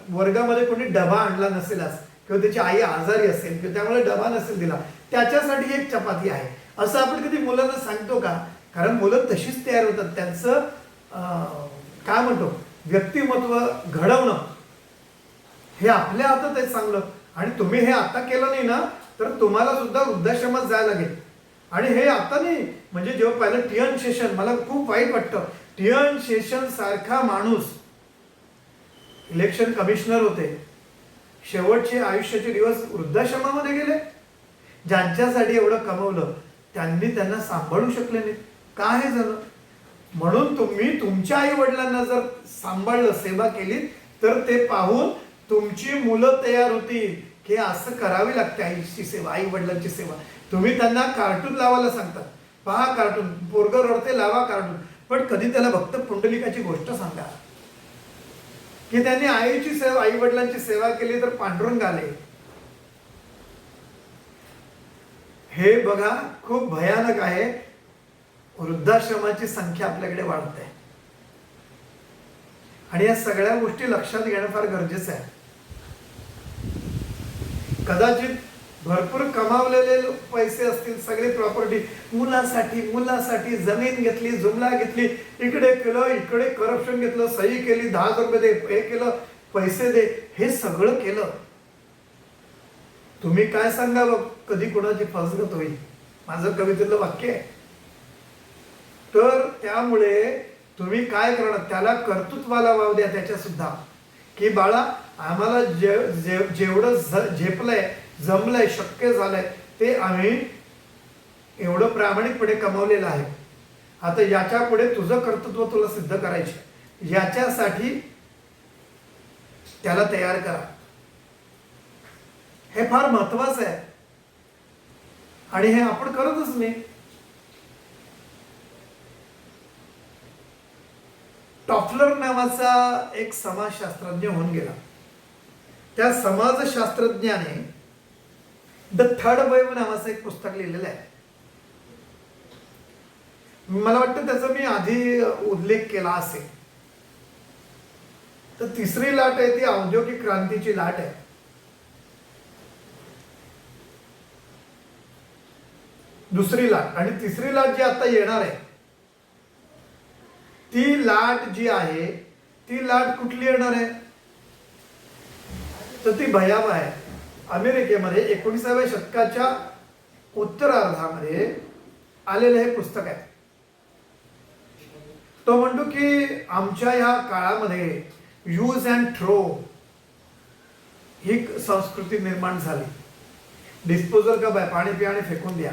वर्गामध्ये कोणी डबा आणला नसेल किंवा त्याची आई आजारी असेल किंवा त्यामुळे डबा नसेल दिला, त्याच्यासाठी एक चपाती आहे, असं आपण कधी मुलांना सांगतो का? कारण मुलं तशीच तयार होतात. त्यांचं काय म्हणतो, व्यक्तिमत्व घडवणं हे आपल्या हातात आहे चांगलं. आणि तुम्ही हे आता केलं नाही ना तर तुम्हाला सुद्धा वृद्धाश्रमात जायला लागेल. आणि हे आता नाही, म्हणजे जेव्हा पाहिलं टी.एन. शेषन, मला खूप वाईट वाटतं, टी.एन. शेषन सारखा माणूस इलेक्शन कमिशनर होते, शेवटचे आयुष्याचे दिवस वृद्धाश्रमामध्ये गेले. ज्यांच्यासाठी एवढं कमवलं त्यांनी त्यांना सांभाळू शकले नाही. का हे झालं? म्हणून तुम्ही तुमच्या आई वडिलांना जर सांभाळलं, सेवा केली, तर ते पाहून तुमची मुलं तयार होतील की असं करावी लागते आईची सेवा, आई वडिलांची सेवा. तुम्ही त्यांना कार्टून लावायला सांगता, पहा कार्टून, पोरगं रडते लावा कार्टून, पण कधी त्याला भक्त पुंडलिकाची गोष्ट सांगा की त्यांनी आईची सेवा, आई वडिलांची सेवा केली तर पांडुरंग आले. हे बघा, खूप भयानक आहे. वृद्धाश्रमाची संख्या आपल्याकडे वाढते आणि या सगळ्या गोष्टी लक्षात घेणं फार गरजेचं आहे. कदाचित भरपूर कमावलेले पैसे असतील, सगळी प्रॉपर्टी मुलासाठी जमीन घेतली, जुमला घेतली, इकडे केलं, इकडे करप्शन घेतलं, सही केली, 10,000 रुपये दे, हे केलं, पैसे दे, हे सगळं केलं. तुम्ही काय सांगावं कधी कोणाची फसगत होईल? माझं कवितेतलं वाक्य आहे. तर त्यामुळे तुम्ही काय करणार, त्याला कर्तृत्वाला वाव द्या त्याच्या सुद्धा, की बाळा आम्हाला जेवढं झेपलंय, जमलंय, शक्य झालंय ते आम्ही एवढं प्रामाणिकपणे कमवलेलं आहे. आता याच्या पुढे तुझं कर्तृत्व तुला सिद्ध करायचे, याच्यासाठी त्याला तयार करा. हे फार महत्वाचं आहे आणि हे आपण करतच नाही. टॉफलर नावाचा एक समाजशास्त्रज्ञ होऊन गेला. त्या समाजशास्त्रज्ञाने द थर्ड वेव्ह नावाचं एक पुस्तक लिहिलेलं आहे. मला वाटतं त्याचा मी आधी उल्लेख केला असेल. तर तिसरी लाट आहे ती औद्योगिक क्रांतीची लाट आहे. दुसरी लाट आणि तिसरी लाट जी आता येणार आहे, ती लाट जी आहे, ती लाट कुठली येणार आहे? तर ती भयावह आहे. अमेरिकेमध्ये 19व्या शतकाच्या उत्तरार्धामध्ये आलेलं हे पुस्तक आहे. तो म्हणतो की आमच्या ह्या काळामध्ये यूज अँड थ्रो ही संस्कृती निर्माण झाली. डिस्पोजल कप आहे, पाणी प्या आणि फेकून द्या.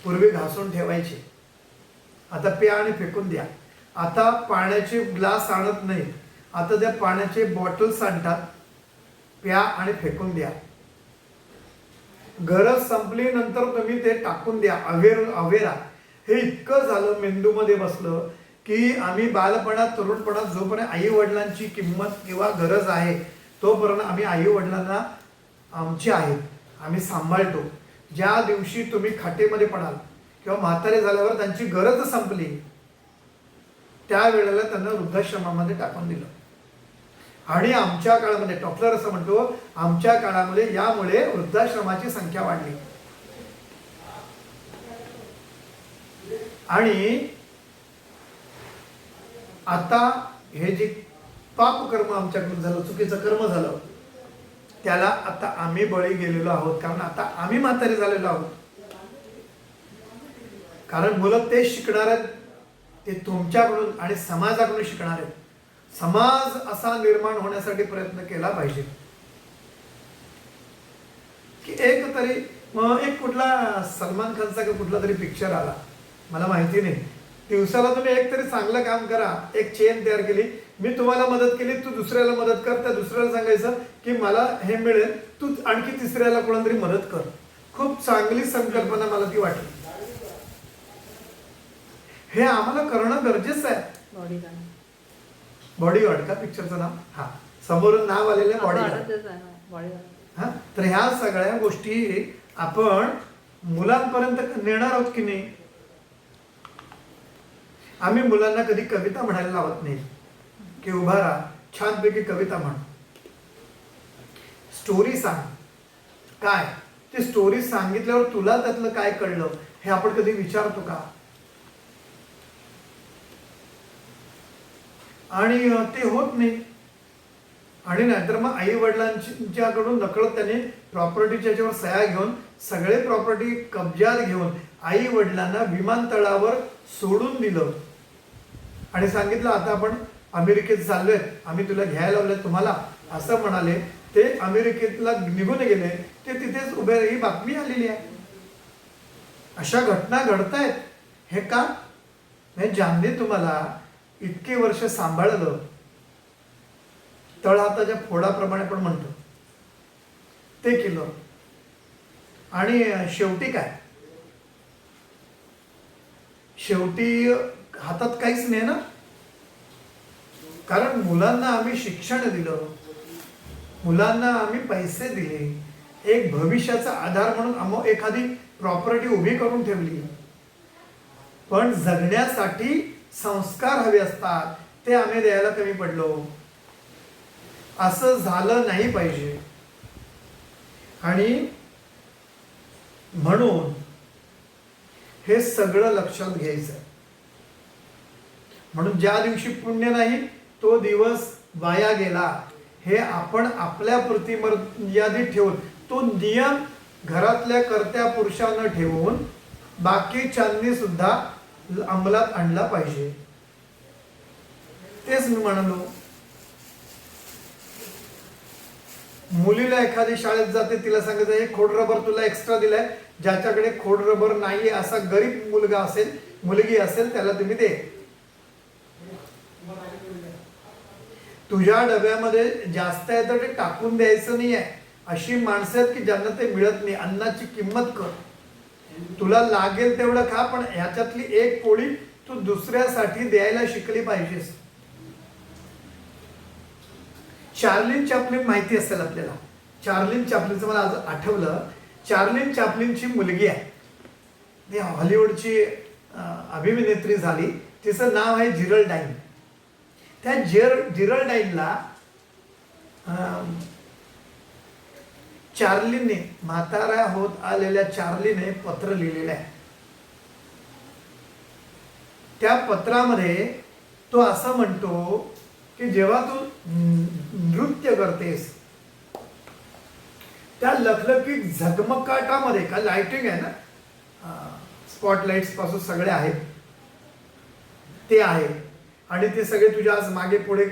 पूर्वी घासून ठेवायचे, आता प्या आणि फेकून द्या. आता पाण्याचे ग्लास आणत नाही, आता त्या पाण्याचे बॉटल्स आणतात, प्या आणि फेकून द्या. गरज संपली नंतर तुम्ही ते टाकून द्या. अवेरा हे इतकं झालं, मेंदूमध्ये बसलं की आम्ही बालपणात, तरुणपणात जोपर्यंत आई वडिलांची किंमत किंवा गरज आहे तोपर्यंत आम्ही आई वडिलांना आमचे आहेत, आम्ही सांभाळतो. ज्या दिवशी तुम्ही खाटेमध्ये पडाल किंवा म्हातारे झाल्यावर त्यांची गरज संपली, त्यावेळेला त्यांना वृद्धाश्रमामध्ये टाकून दिलं. आणि आमच्या काळामध्ये, टॉफलर असं म्हणतो, आमच्या काळामध्ये यामुळे वृद्धाश्रमाची संख्या वाढली. आणि आता हे जे पाप कर्म आमच्याकडून झालं, चुकीचं कर्म झालं, त्याला आता आम्ही बळी गेलेलो आहोत. कारण आता आम्ही म्हातारे झालेलो आहोत. कारण मुलं तेच शिकणार आहेत, ते तुमच्याकडून आणि समाजाकडून शिकणार आहेत. समाज असा निर्माण होण्यासाठी प्रयत्न केला पाहिजे की एक कुठला सलमान खानचा कुठला तरी पिक्चर आला, मला माहिती नाही, दिवसाला तुम्ही एक तरी चांगलं काम करा. एक चेन तयार केली, मी तुम्हाला मदत केली, तू दुसऱ्याला मदत कर. त्या दुसऱ्याला सांगायचं की मला हे मिळेल, तू आणखी तिसऱ्याला कोणातरी मदत कर. खूप चांगली संकल्पना मला ती वाटली. हे आम्हाला करणं गरजेचं आहे. बॉडीगार्ड का पिक्चरचं नाव? हा, समोरून नाव आलेलं बॉडीगार्ड. हा, तर ह्या सगळ्या गोष्टी आपण मुलांपर्यंत नेणार आहोत की नाही? आम्ही मुलांना कधी कविता म्हणायला लावत नाही की उभा राहा, छानपैकी कविता म्हण, स्टोरी सांग. काय ती स्टोरी सांगितल्यावर तुला त्यातलं काय कळलं हे आपण कधी विचारतो का? आणि ते होत नाही. आणि नाहीतर मग आई वडिलांच्याकडून नकळत त्याने प्रॉपर्टीच्या याच्यावर सह्या घेऊन सगळे प्रॉपर्टी कब्जात घेऊन आई वडिलांना विमानतळावर सोडून दिलं आणि सांगितलं आता आपण अमेरिकेत चाललोय, आम्ही तुला घ्यायला लावलंय तुम्हाला, असं म्हणाले. ते अमेरिकेतला निघून गेले, ते तिथेच उभे. ही बातमी आलेली आहे. अशा घटना घडतायत. हे का? ज्यांनी तुम्हाला इतके वर्ष सांभाळलं, तळहाताच्या फोडाप्रमाणे पण म्हणतो, ते केलं. आणि शेवटी काय? शेवटी हातात काहीच नाही ना. कारण मुलांना आम्ही शिक्षण दिलं, मुलांना आम्ही पैसे दिले, एक भविष्याचा आधार म्हणून एखादी प्रॉपर्टी उभी करून ठेवली. पण जगण्यासाठी संस्कार हवे असतात, ते आम्ही द्यायला कमी पडलो. असं झालं नाही पाहिजे. आणि म्हणून हे सगळं लक्षात घ्यायचं. म्हणून ज्या दिवशी पुण्य नाही तो दिवस वाया गेला, हे आपण आपल्या प्रतिमर्यादित ठेवून, तो नियम घरातल्या कर्त्या पुरुषांना ठेवून बाकीच्यांनी सुद्धा अंमलात आणला पाहिजे. तेच मी म्हणालो, मुलीला एखादी शाळेत जाते, तिला सांगायचं हे खोड रबर तुला एक्स्ट्रा दिलाय, ज्याच्याकडे खोड रबर नाहीये असा गरीब मुलगा असेल, मुलगी असेल, त्याला तुम्ही दे. तुझ्या डब्यामध्ये जास्त आहे तर ते टाकून द्यायचं नाहीये. अशी माणसं आहेत की ज्यांना ते मिळत नाही. अन्नाची किंमत कर, तुला लागेल तेवढं खा, पण ह्याच्यातली एक पोळी तू दुसऱ्यासाठी द्यायला शिकली पाहिजेस. चार्लिन चॅप्लिन माहिती असेल आपल्याला. चार्लिन चॅप्लिनचं मला आज आठवलं. चार्लिन चॅप्लिनची मुलगी आहे, ती हॉलिवूडची अभिनेत्री झाली. तिचं नाव आहे जिरल्डाईन. त्या जिरल्डाईनला चार्लीने, म्हातारा होत आलेल्या चार्लीने पत्र लिहिलेलं आहे. त्या पत्रामध्ये तो असं म्हणतो की जेव्हा तू नृत्य करतेस त्या लखलखीत झगमगाटामध्ये, का लाइटिंग आहे ना, स्पॉटलाइट्स पासून सगळे आहेत, ते आहे. आणि ते सगळे तुझ्या आज मागे पुढे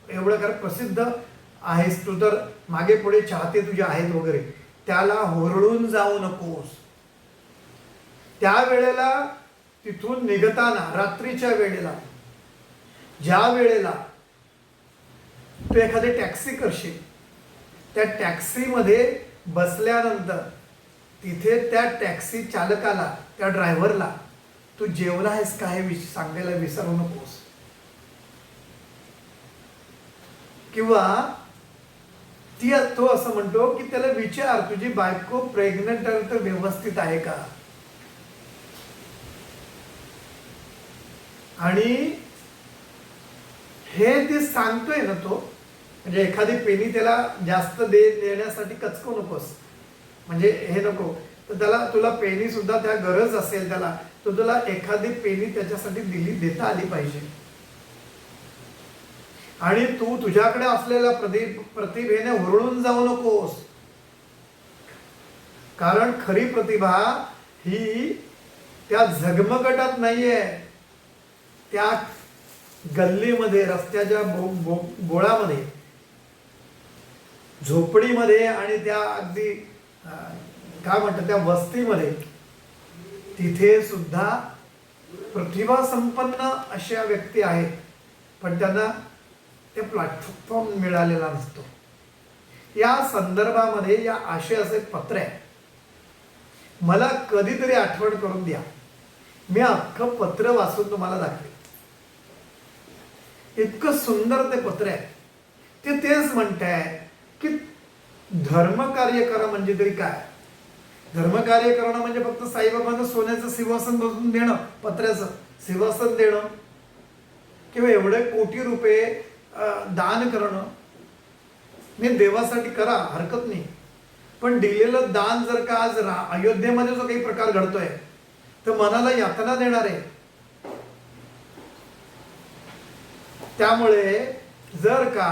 एवढं कर प्रसिद्ध आहेस तू, तर मागे पुढे चाहते तुझे आहेत वगैरे, त्याला होरळून जाऊ नकोस. त्या वेळेला तिथून निघताना, रात्रीच्या वेळेला, ज्या वेळेला तू एखादी टॅक्सी करशील, त्या टॅक्सीमध्ये बसल्यानंतर तिथे त्या टॅक्सी चालकाला, त्या ड्रायव्हरला तू जेवला आहेस का हे सांगायला विसरू नकोस. किंवा तो असं म्हणतो की त्याला विचार, तुझी बायको प्रेग्नंट आहे तर व्यवस्थित आहे का. आणि हे ते सांगतोय ना तो, म्हणजे एखादी पेनी त्याला जास्त देण्यासाठी कचकू नकोस, म्हणजे हे नको तर त्याला, तुला पेनी सुद्धा त्या गरज असेल त्याला, तो तुला एखादी पेनी त्याच्यासाठी देता आली पाहिजे. आणि तू तुझ्याकडे असलेल्या प्रतिभेने हुरळून जाऊ नकोस. कारण खरी प्रतिभा ही त्या झगमगाटात नाहीये, त्या गल्लीमध्ये, रस्त्याच्या बोळामध्ये, झोपडीमध्ये आणि त्या अगदी काय म्हणतात त्या वस्तीमध्ये, तिथे सुद्धा प्रतिभा संपन्न अशा व्यक्ती आहेत, पण त्यांना ते प्लॅटफॉर्म मिळालेला नसतो. या संदर्भामध्ये या आशयाचं एक पत्र आहे. मला कधीतरी आठवण करून द्या, मी अख्खं पत्र वाचून तुम्हाला दाखवेन. इतकं सुंदर ते पत्र आहे. ते तेच म्हणताय की धर्मकार्य करा म्हणजे तरी काय. धर्मकार्य करणं म्हणजे फक्त साईबाबांना सोन्याचं सिंहासन बसवून देणं, पत्र्याचं सिंहासन देणं, किंवा एवढे कोटी रुपये दान करणं. नाही, देवासाठी करा, हरकत नाही. पण दिलेलं दान जर का आज अयोध्येमध्ये जो काही प्रकार घडतोय तर मनाला यातना देणार आहे. त्यामुळे जर का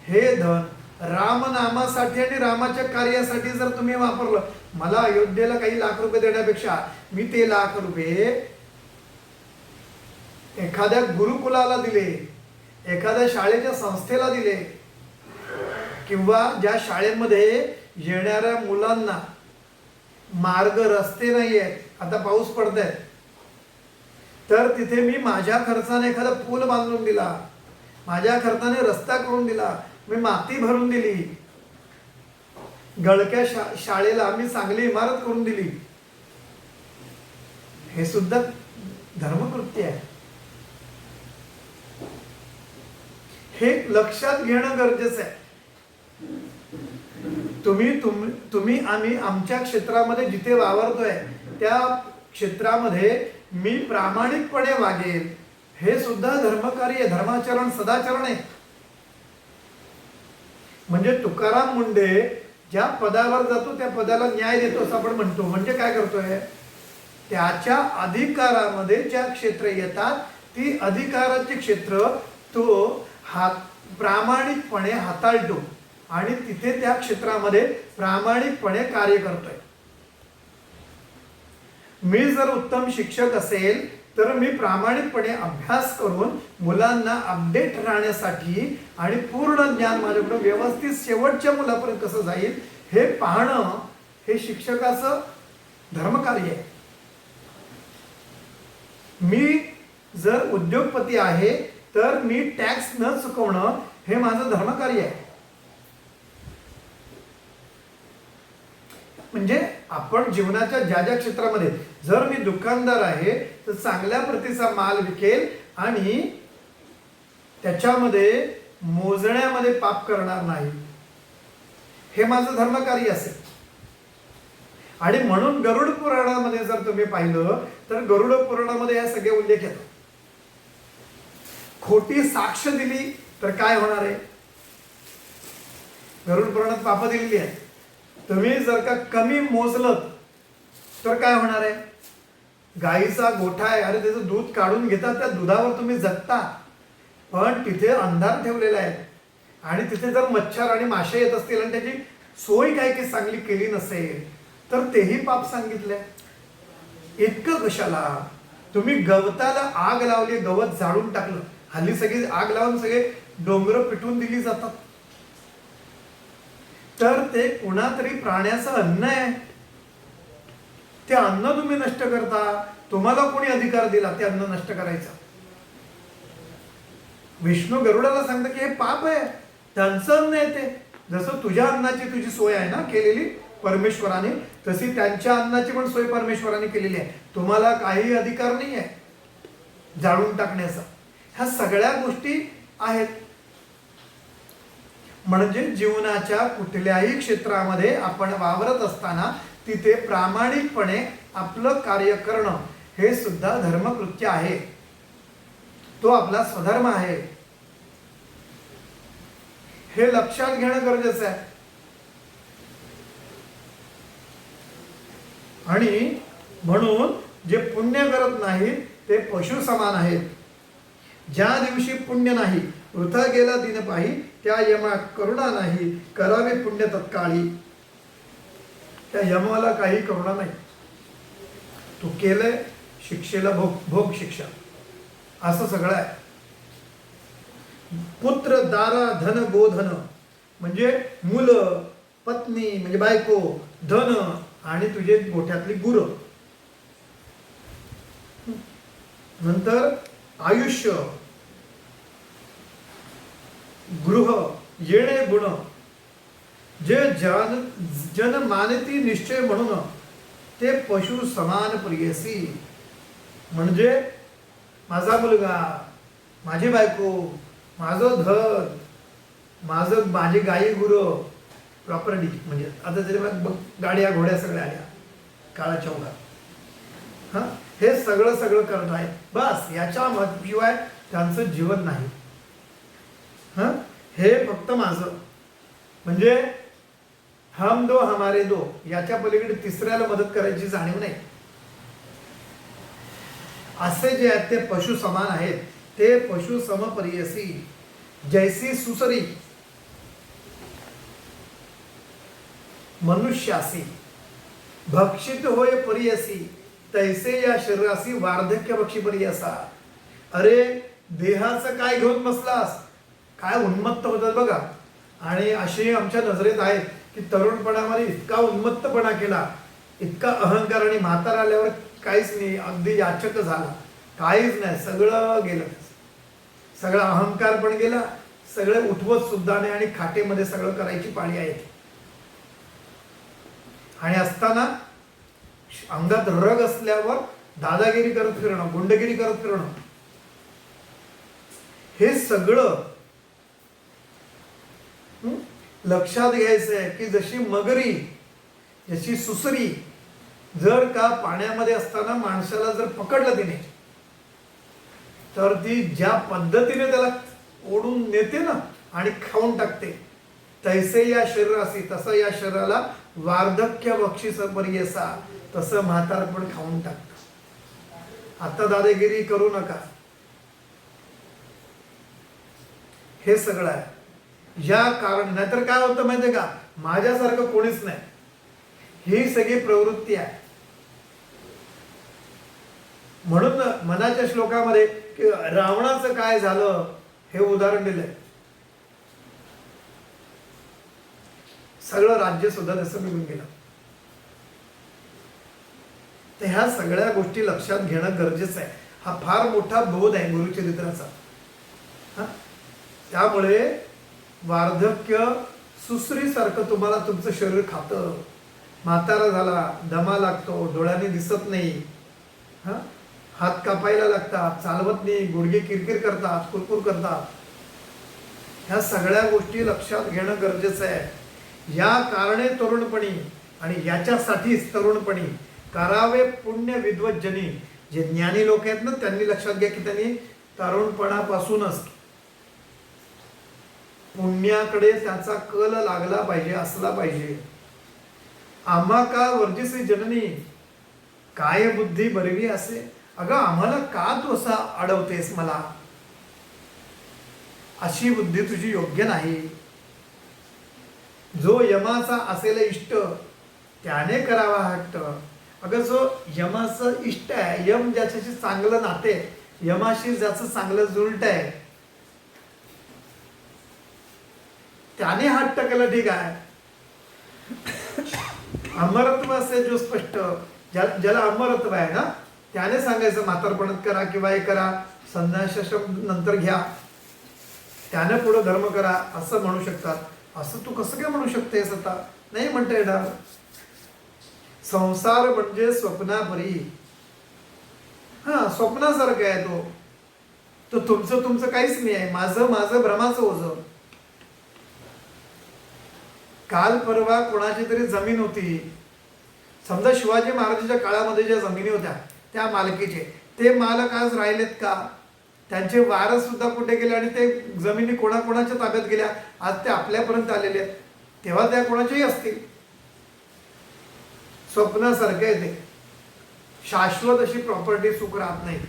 हे धन रामनामासाठी आणि रामाच्या कार्यासाठी जर तुम्ही वापरलं, मला अयोध्येला काही लाख रुपये देण्यापेक्षा मी ते लाख रुपये एखाद्या गुरुकुलाला दिले, एखाद्या शाळेच्या संस्थेला दिले, किंवा ज्या शाळेमध्ये येणाऱ्या मुलांना मार्ग रस्ते नाही आहेत, आता पाऊस पडत आहे, तर तिथे मी माझ्या खर्चाने एखादा पूल बांधून दिला, माझ्या खर्चाने रस्ता करून दिला, मी माती भरून दिली, गळक्या शाळेला मी चांगली इमारत करून दिली, हे सुद्धा धर्मकृत्य आहे. हे लक्षात घेणं गरजेचं आहे. तुम्ही आम्ही आमच्या क्षेत्रामध्ये जिथे वावरतोय त्या क्षेत्रामध्ये मी प्रामाणिकपणे वागेल, हे सुद्धा धर्मकार्य, धर्माचरण, सदाचरण आहे. म्हणजे तुकाराम मुंडे ज्या पदावर जातो त्या पदाला न्याय देतो असं आपण म्हणतो. म्हणजे काय करतोय, त्याच्या अधिकारामध्ये ज्या क्षेत्र येतात ती अधिकाराचे क्षेत्र तो प्रामाणिकपणे हाताळतो आणि तिथे त्या क्षेत्रामध्ये प्रामाणिकपणे कार्य करतोय. मी जर उत्तम शिक्षक असेल तर मी प्रामाणिकपणे अभ्यास करून मुलांना अपडेट राहण्यासाठी आणि पूर्ण ज्ञान माझ्याकडे व्यवस्थित शेवटच्या मुलापर्यंत कसं जाईल हे पाहणं, हे शिक्षकाचं धर्मकार्य आहे. मी जर उद्योगपती आहे तर मी टॅक्स न चुकवणं हे माझं धर्मकार्य आहे. म्हणजे आपण जीवनाच्या ज्या ज्या क्षेत्रामध्ये, जर मी दुकानदार आहे तर चांगल्या प्रतीचा माल विकेल आणि त्याच्यामध्ये मोजण्यामध्ये पाप करणार नाही, हे माझं धर्मकार्य असेल. आणि म्हणून गरुड पुराणामध्ये जर तुम्ही पाहिलं तर गरुड पुराणामध्ये हे सगळे उल्लेख येतात. खोटी साक्ष दिली तर काय होणार आहे, गरुड पुराणात पाप दिलेली आहे. तुम्ही जर का कमी मोजलं तर काय होणार आहे, गाईचा गोठा आहे, अरे त्याचं दूध काढून घेतात, त्या दुधावर तुम्ही जगता, पण तिथे अंधार ठेवलेला आहे आणि तिथे जर मच्छर आणि मासे येत असतील आणि त्याची सोय काय की चांगली केली नसेल तर तेही पाप सांगितलंय. इतकं कशाला, तुम्ही गवताला आग लावली, गवत जाळून टाकलं. हल्ली सगळी आग लावून सगळे डोंगर पिटून दिली जातात, तर ते कुणातरी प्राण्याचं अन्न आहे, ते अन्न तुम्ही नष्ट करता. तुम्हाला कोणी अधिकार दिला ते अन्न नष्ट करायचा? विष्णू गरुडाला सांगतं की हे पाप आहे, त्यांचं अन्न आहे ते. जसं तुझ्या अन्नाची तुझी सोय आहे ना केलेली परमेश्वराने, तशी त्यांच्या अन्नाची पण सोय परमेश्वराने केलेली आहे. तुम्हाला काही अधिकार नाही आहे जाळून टाकण्याचा. ह्या सगळ्या गोष्टी आहेत. म्हणजे जीवनाच्या कुठल्याही क्षेत्रामध्ये आपण वावरत असताना तिथे प्रामाणिकपणे आपलं कार्य करणं हे सुद्धा धर्मकृत्य आहे, तो आपला स्वधर्म आहे. हे लक्षात घेणं गरजेचं आहे. आणि म्हणून जे पुण्य करत नाहीत ते पशु समान आहेत. ज्या दिवशी पुण्य नाही, वृथा गेला दिन पाही, त्या यमा करुणा नाही, करावे पुण्य तत्काळी. त्या यमाला काही करुणा नाही. तू केलंय, शिक्षेला भोग शिक्षा, असं सगळं आहे. पुत्र दारा धन गोधन म्हणजे मुलं, पत्नी म्हणजे बायको, धन आणि तुझे गोठ्यातली गुरं, नंतर आयुष्य, गृह येणे गुण, जे जन मानती निश्चय म्हणून, ते पशु समान प्रियसी. म्हणजे माझा मुलगा, माझी बायको, माझं धन, माझी गाई गुरं, प्रॉपर्टी, म्हणजे आता त्याच्या गाड्या घोड्या सगळ्या आल्या काळा चौघात. हे सगळं करणं आहे बस, याच्या शिवाय त्यांचं जीवन नाही. हे फक्त माझं, म्हणजे हम दो हमारे दो, याच्या पलीकडे तिसऱ्याला मदत करायची जाणीव नाही. असे जे आहेत ते पशु समान आहेत. ते पशु समप्रियसी, जैसी सुसरी मनुष्यासी, भक्षित होय परियसी, तैसे या शरीरासी वार्धक्य बक्षी परियसा. अरे देहाचं काय घेऊन बसलास, काय उन्मत्त होतात बघा. आणि असे आमच्या नजरेत आहेत की तरुणपणामध्ये इतका उन्मत्तपणा केला, इतका अहंकार, आणि म्हातारा आल्यावर काहीच नाही, अगदी याचक झाला, काहीच नाही, सगळं गेलं. सगळा अहंकार पण गेला, सगळे उठवत सुद्धा नाही, आणि खाटेमध्ये सगळं करायची पाळी आहे. आणि असताना अंगात रग असल्यावर दादागिरी करत फिरणं, गुंडगिरी करत फिरणं, हे सगळं लक्षात घ्यायचं आहे. की जशी मगरी, जशी सुसरी, जर का पाण्यामध्ये असताना माणसाला जर पकडलं तिने, तर ती ज्या पद्धतीने त्याला ओढून नेते ना आणि खाऊन टाकते, तैसे या शरीरासी, तसं या शरीराला वार्धक्य बक्षीस परियसा, तसं म्हातारपण खाऊन टाकतं. आता दादागिरी करू नका. हे सगळं आहे या कारण. नाहीतर काय होतं माहितीये का, माझ्यासारखं कोणीच नाही, ही सगळी प्रवृत्ती आहे. म्हणून मनाच्या श्लोकामध्ये की रावणाचं काय झालं हे उदाहरण दिलंय. सगळं राज्य सुद्धा तसं निघून गेलं. तर ह्या सगळ्या गोष्टी लक्षात घेणं गरजेचं आहे. हा फार मोठा बोध आहे गुरुचरित्राचा. त्यामुळे वार्धक्य सुसरीसारखं तुम्हाला तुमचं शरीर खातं, म्हातारा झाला, दमा लागतो, डोळ्याने दिसत नाही, हात कापायला लागतात, चालवत नाही, गुडघे किरकिर करतात, कुरकुर करतात. ह्या सगळ्या गोष्टी लक्षात घेणं गरजेचं आहे. या कारणे तरुणपणी, आणि याच्यासाठीच तरुणपणी करावे पुण्य विद्वज्जनी. जे ज्ञानी लोक आहेत ना, त्यांनी लक्षात घ्या की त्यांनी तरुणपणापासूनच पुण्याकडे त्याचा कल लागला पाहिजे, असला पाहिजे. आम्हा का वर्जिसी जननी, काय बुद्धी बरवी असे. अगं आम्हाला का तू असा अडवतेस मला, अशी बुद्धी तुझी योग्य नाही. जो यमाचा असेल इष्ट, त्याने करावा हट्ट. अगं जो यमाचं इष्ट आहे, यम ज्याच्याशी चांगलं नाते, यमाशी ज्याचं चांगलं जुळत आहे, त्याने हट्ट केलं ठीक आहे. अमरत्व असे जो स्पष्ट, ज्याला अमरत्व आहे ना, त्याने सांगायचं म्हातारपणात करा किंवा हे करा, संन्यासाश्रम नंतर घ्या, त्याने पुढे धर्म करा, असं म्हणू शकतात. असं तू कसं काय म्हणू शकतेस, आता नाही म्हणता येणार. संसार म्हणजे स्वप्नापरी, स्वप्नासारखं आहे तो. तर तुमचं काहीच नाही आहे, माझं भ्रमाचं ओझं. काल परवा कोणाची तरी जमीन होती, समजा शिवाजी महाराजांच्या काळामध्ये ज्या जमिनी होत्या त्या मालकीचे, ते मालक आज राहिलेत का, त्यांचे वारस सुद्धा कुठे गेले, आणि ते जमिनी कोणाकोणाच्या ताब्यात गेल्या, आज ते आपल्यापर्यंत आलेले आहेत. तेव्हा त्या कोणाच्याही असतील. स्वप्नासारखं आहे ते, शाश्वत अशी प्रॉपर्टी सुख राहत नाही.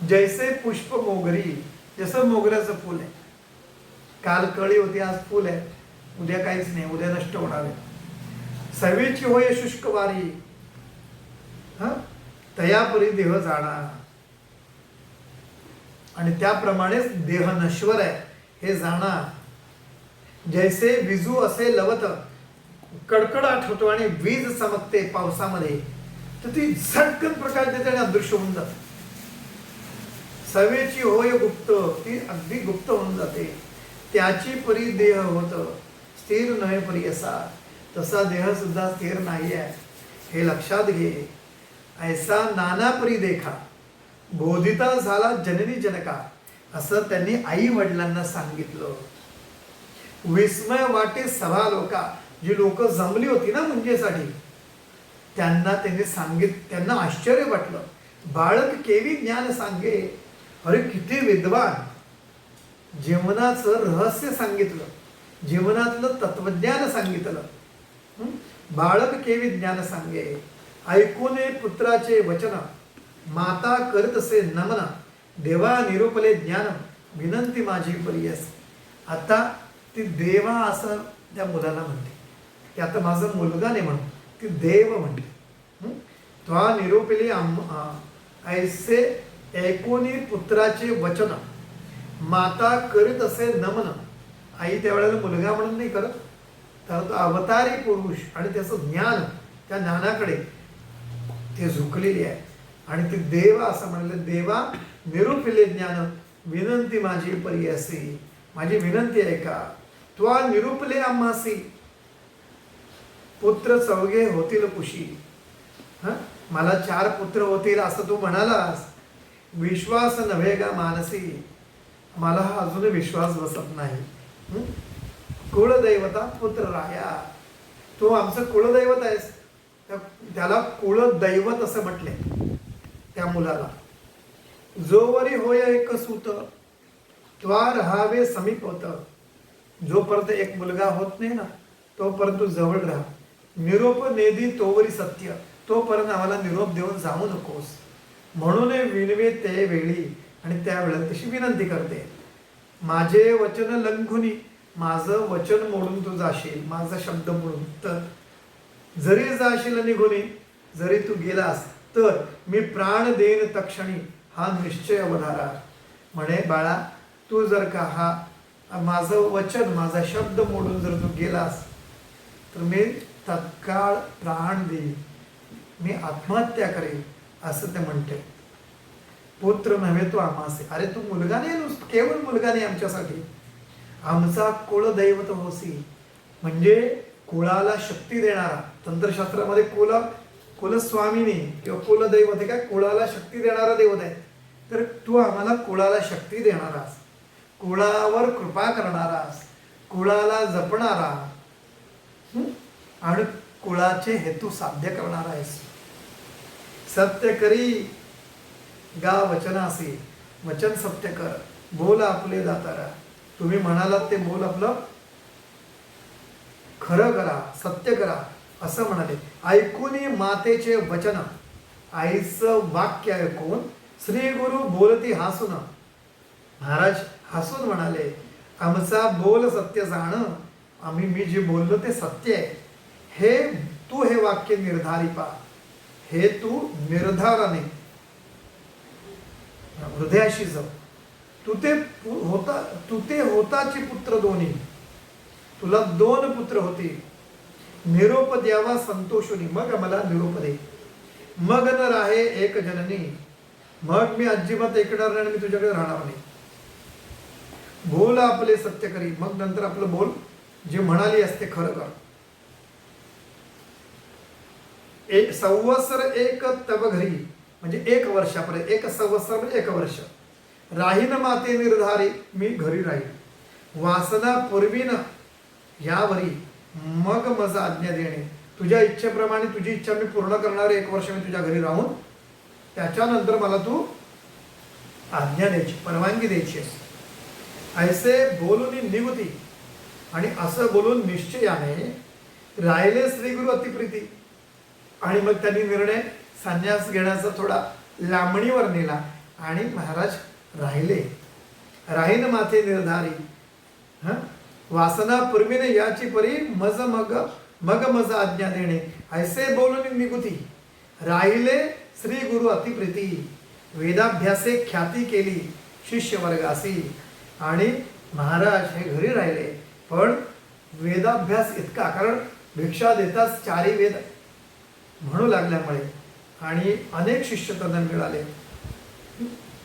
जैसे पुष्प मोगरी, जसं मोगऱ्याचं फुल आहे, काल कळी होती, आज फुल आहे, उद्या काहीच नाही, उद्या नष्ट होणार आहे. सवेची होय शुष्क वारी, तयापरी देह जाणार. आणि त्याप्रमाणेच देह नश्वर आहे हे जाणार. जैसे विजू असे लवत, कडकडाट होतो आणि वीज चमकते पावसामध्ये, तर ती झटकन प्रकारे त्याने अदृश्य होऊन जाते. सवेची होय गुप्त, ती अगदी गुप्त होऊन जाते. त्याची परी देह होत, स्थिर नव्हे परी असा. तसा देह सुद्धा स्थिर नाही आहे, हे लक्षात घे. ऐसा नाना परी देखा, बोधिता झाला जननी जनका, असं त्यांनी आई वडिलांना सांगितलं. विस्मय वाटे सभा लोका, जी लोक जमली होती ना मुंजेसाठी, त्यांना त्यांना आश्चर्य वाटलं. बाळक केवी ज्ञान सांगे, अरे किती विद्वान, जीवनाचं रहस्य सांगितलं, जीवनातलं तत्वज्ञान सांगितलं. बाळक केवी ज्ञान सांगे, ऐकूने पुत्राचे वचन, माता करत असे नमन, देवा निरूपले ज्ञान, विनंती माझी परियस. आता ती देवा असं त्या मुलाला म्हणते, की आता माझा मुलगा नाही म्हणून ती देव म्हणते. त्वा निरूपले ऐसे ऐकोनी पुत्राचे वचन, माता करीत असे नमन. आई त्यावेळेला मुलगा म्हणून नाही करत, तर तो अवतारी पुरुष आणि त्याचं ज्ञान, त्या ज्ञानाकडे ते झुकलेली आहे. आणि ती देवा असं म्हणलं, देवा निरूपले ज्ञान, विनंती माझी परियसी, माझी विनंती आहे का. त्वा निरूपले आम्हासी, पुत्र चौघे होतील कुशी. मला 4 पुत्र होतील असं तू म्हणालास, विश्वास नव्हे का मानसी, मला हा अजून विश्वास बसत नाही. कुळदैवता पुत्र राया, तू आमचं कुळदैवत आहेस. त्याला कुळदैवत असं म्हटले त्या मुलाला. जोवरी होय एक सूत, त्वा राहावे समीप होत. जोपर्यंत एक मुलगा होत नाही ना, तोपर्यंत जवळ राहा. निरोप नेदी तोवरी सत्य, तोपर्यंत आम्हाला निरोप देऊन जाऊ नकोस. म्हणून विनवे ते वेळी, आणि त्यावेळेला तशी विनंती करते. माझे वचन लंघुनी, माझं वचन मोडून तू जाशील, माझा शब्द मोडून, तर जरी जाशील निघून, जरी तू गेलास तर मी प्राण देईन तक्षणी, हा निश्चय अवधारा. म्हणे बाळा, तू जर का हा माझं वचन, माझा शब्द मोडून जर तू गेलास तर मी तत्काळ प्राण देईन, मी आत्महत्या करेन, असं ते म्हणते. पुत्र नव्हे तो आम्हासे, अरे तू मुलगा नाही, केवळ मुलगा नाही आमच्यासाठी, आमचा कुळदैवत होसी. म्हणजे कुळाला शक्ती देणारा, तंत्रशास्त्रामध्ये कुलस्वामिनी किंवा कुलदैवत हे काय, कुळाला शक्ती देणारा दैवत आहे. तर तू आम्हाला कुळाला शक्ती देणारास, कुळावर कृपा करणारास, कुळाला जपणारा आणि कुळाचे हेतू साध्य करणार आहेस. सत्य करी गा वचनासी, वचन सत्य कर, बोल आपले दातारा. तुम्ही म्हणालात ते बोल आपलं खरं करा, सत्य करा, असं म्हणाले. ऐकूनी मातेचे वचन, आईचं वाक्य ऐकून श्री गुरु बोलती हसून. महाराज हसून म्हणाले, आमचा बोल सत्य जाण, मी जे बोललो ते सत्य आहे. हे वाक्य निर्धारी पा, हे तू निर्धाराने हृदयाशी जाऊ. तू ते होताची पुत्र दोन्ही, तुला 2 पुत्र होते. निरोप द्यावा संतोषुनी, मग मला निरोप दे. मग न राहे एक जननी, मग मी अजिबात ऐकणार नाही, मी तुझ्याकडे राहणार नाही. बोल आपले सत्य करी, मग नंतर आपलं बोल जे म्हणाली असते खरं कर. एक संवत्सर एक तब घरी, म्हणजे 1 वर्षापर्यंत, 1 संवत्सर म्हणजे 1 वर्ष. राहीन माते निर्धारी, मी घरी राहील. वासना पूर्वीन यावरी, मग माझा आज्ञा देणे, तुझ्या इच्छेप्रमाणे तुझी इच्छा मी पूर्ण करणार. 1 वर्ष मी तुझ्या घरी राहून त्याच्यानंतर मला तू आज्ञा द्यायची, परवानगी द्यायची. ऐसे बोलून निगुती, आणि असं बोलून निश्चयाने राहिले श्री गुरु अतिप्रीती. आणि मग त्यांनी निर्णय संन्यास घेण्याचा थोडा लांबणीवर नेला, आणि महाराज राहिले. राहीन माथे निर्धारी, वासना पूर्वीने याची परी मज मज आज्ञा देणे. ऐसे बोलून निगुती, राहिले श्री गुरु अतिप्रीती. वेदाभ्यासे ख्याती केली शिष्य वर्गासी. आणि महाराज हे घरी राहिले, पण वेदाभ्यास इतका, कारण भिक्षा देताच 4 वेद म्हणू लागल्यामुळे, आणि अनेक शिष्य त्यांना मिळाले,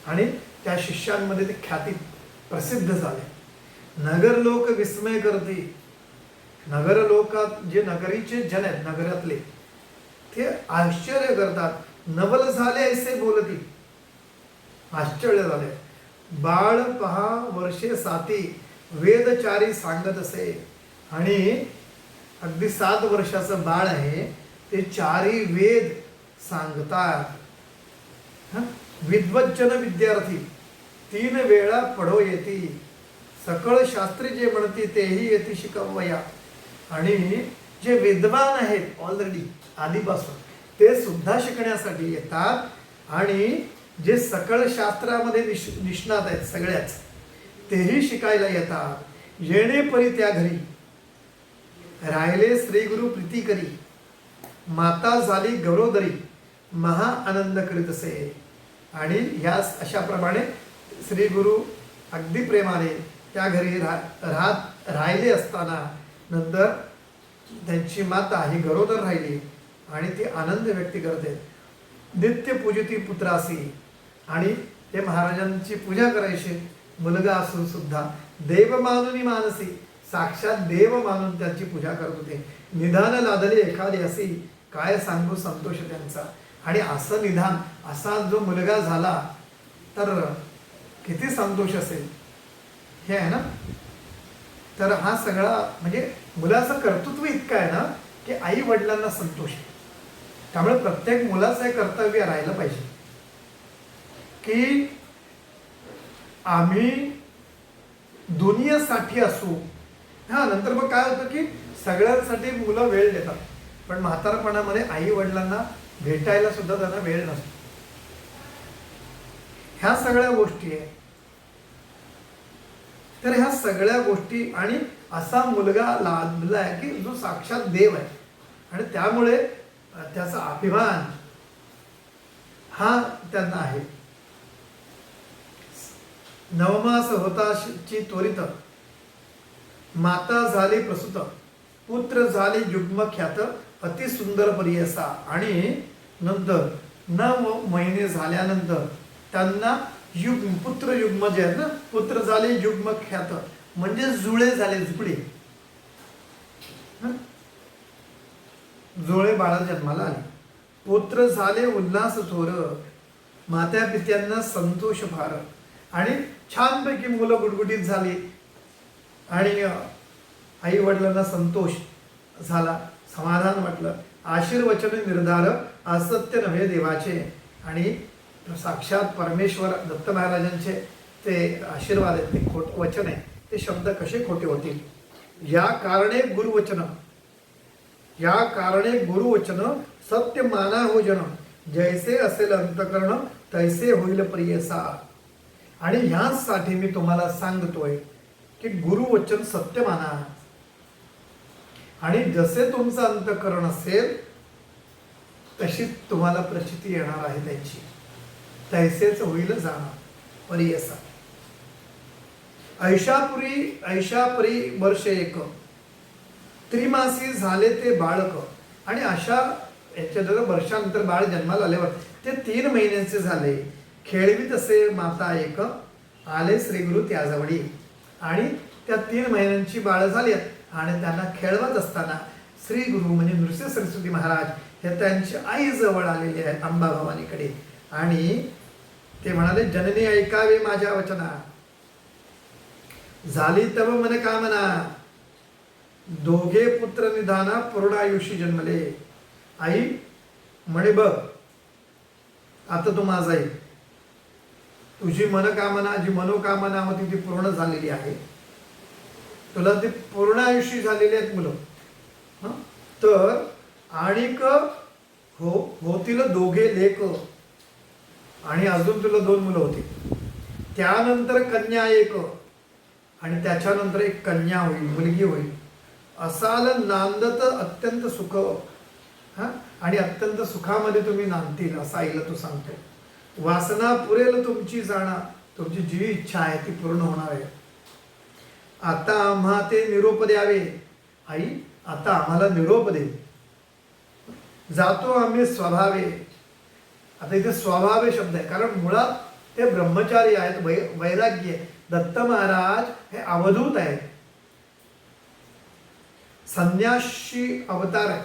आणि त्या शिष्यांमध्ये ते ख्याती प्रसिद्ध झाले. नगर लोक विस्मय करते. नगर लोकात जे नगरीचे जन आहेत नगरातले ते आश्चर्य करतात. नवल झाले ऐसे बोलती. आश्चर्य झाले. बाळ पहा वर्षे साती वेदचारी सांगत असे. आणि अगदी 7 वर्षाचं बाळ आहे ते 4ही वेद सांगतात. विद्वज्जन विद्यार्थी 3 वेळा पढो येती. सकळ शास्त्री जे म्हणती तेही येती शिकवया. आणि जे विद्वान आहेत ऑलरेडी आधीपासून ते सुद्धा शिकण्यासाठी येतात. आणि जे सकळ शास्त्रामध्ये निष्णात आहेत सगळ्याच तेही शिकायला येतात. येणे परी त्या घरी राहिले श्री गुरु प्रीती करी. माता झाली गौरवदरी महा आनंद करीत असे. आणि ह्या अशाप्रमाणे श्री गुरु अगदी प्रेमाने त्या घरी राहिले असताना नंतर त्यांची माता ही गरोदर राहिली आणि ती आनंद व्यक्त करते. नित्य पूजिती पुत्रासी. आणि ते महाराजांची पूजा करायचे मुलगा असून सुद्धा देव मानुनी मानसी. साक्षात देव मानून त्यांची पूजा करत होते. निधान लादले एखादी असी काय सांगू संतोष त्यांचा. आणि असं निधान असा जो मुलगा झाला तर किती संतोष असेल हे आहे ना. तर हा सगळा म्हणजे मुलाचं कर्तृत्व इतकं आहे ना की आई वडिलांना संतोष आहे. त्यामुळे प्रत्येक मुलाचं हे कर्तव्य राहिलं पाहिजे की आम्ही दुनियेसाठी असू. नंतर मग काय होतं की सगळ्यांसाठी मुलं वेळ देतात पण म्हातारपणामध्ये आई वडिलांना भेटायला सुद्धा त्यांना वेळ नसतो. ह्या सगळ्या गोष्टी आहेत. तर ह्या सगळ्या गोष्टी आणि असा मुलगा लाभला आहे की जो साक्षात देव आहे. आणि त्यामुळे त्याचा अभिमान हा त्यांना आहे. नवमास होताची त्वरित माता झाली प्रसूत पुत्र झाले युग्म ख्यात अति सुंदर परियसा. आणि नंतर 9 महिने झाल्यानंतर त्यांना पुत्र युग्म जे आहेत ना पुत्र झाले युग्म ख्यात म्हणजे जुळे झाले. जुळे बाळा जन्माला आले. पुत्र झाले उल्हास थोर मात्या पित्यांना संतोष फार. आणि छानपैकी मुलं गुटगुटीत झाली आणि आई वडिलांना संतोष झाला समाधान वाटलं. आशीर्वचन निर्धार असत्य नव्हे देवाचे. आणि साक्षात परमेश्वर दत्त महाराजांचे ते आशीर्वाद आहेत ते खोट वचन आहे ते शब्द कसे खोटे होतील. या कारणे गुरुवचन सत्य माना हो जन जैसे असेल अंतकरण तैसे होईल प्रियसा. आणि ह्याचसाठी मी तुम्हाला सांगतोय की गुरुवचन सत्य माना. आणि जसे तुमचं अंतकरण असेल तशी तुम्हाला प्रचिती येणार आहे त्याची. तैसेच होईल जाणार परियसा. ऐशापुरी वर्ष 1 त्रिमासी झाले ते बाळक. आणि अशा याच्या वर्षानंतर बाळ जन्माला आल्यावर ते 3 महिन्यांचे झाले. खेळवीत असे माता एक आले श्रीगुरु त्याजवळी. आणि त्या 3 महिन्यांची बाळ झाली आणि त्यांना खेळवत असताना श्री गुरु म्हणजे नृसिंह सरस्वती महाराज हे त्यांची आई जवळ आलेले आहेत अंबा भवानीकडे. आणि ते म्हणाले जननी ऐकावे माझ्या वचना झाली तव मन कामना. दोघे पुत्र निधाना पूर्णायुषी जन्मले. आई म्हणे बघ आता तू माझा आहे. तुझी मनकामना जी मनोकामना होती ती पूर्ण झालेली आहे. तुला ती पूर्णायुषी झालेली आहेत मुलं. तर आणिक होतील 2 लेक. आणि अजून तुला 2 मुलं होती. त्यानंतर कन्या 1 आणि त्याच्यानंतर एक कन्या होईल मुलगी होईल. असाल नांदत अत्यंत सुख. आणि अत्यंत सुखामध्ये तुम्ही नांदतील असं आईला तू सांगतो. वासना पुरेल तुमची जाणा. तुमची जी इच्छा आहे ती पूर्ण होणार आहे. आता आम्हा ते निरोप द्यावे. आई आता आम्हाला निरोप दे. जातो आम्ही स्वभावे. आता इथे स्वभावे शब्द आहे कारण मुळात ते ब्रह्मचारी आहेत, वैराग्य आहे. दत्त महाराज हे अवधूत आहेत, संन्यासी अवतार आहे.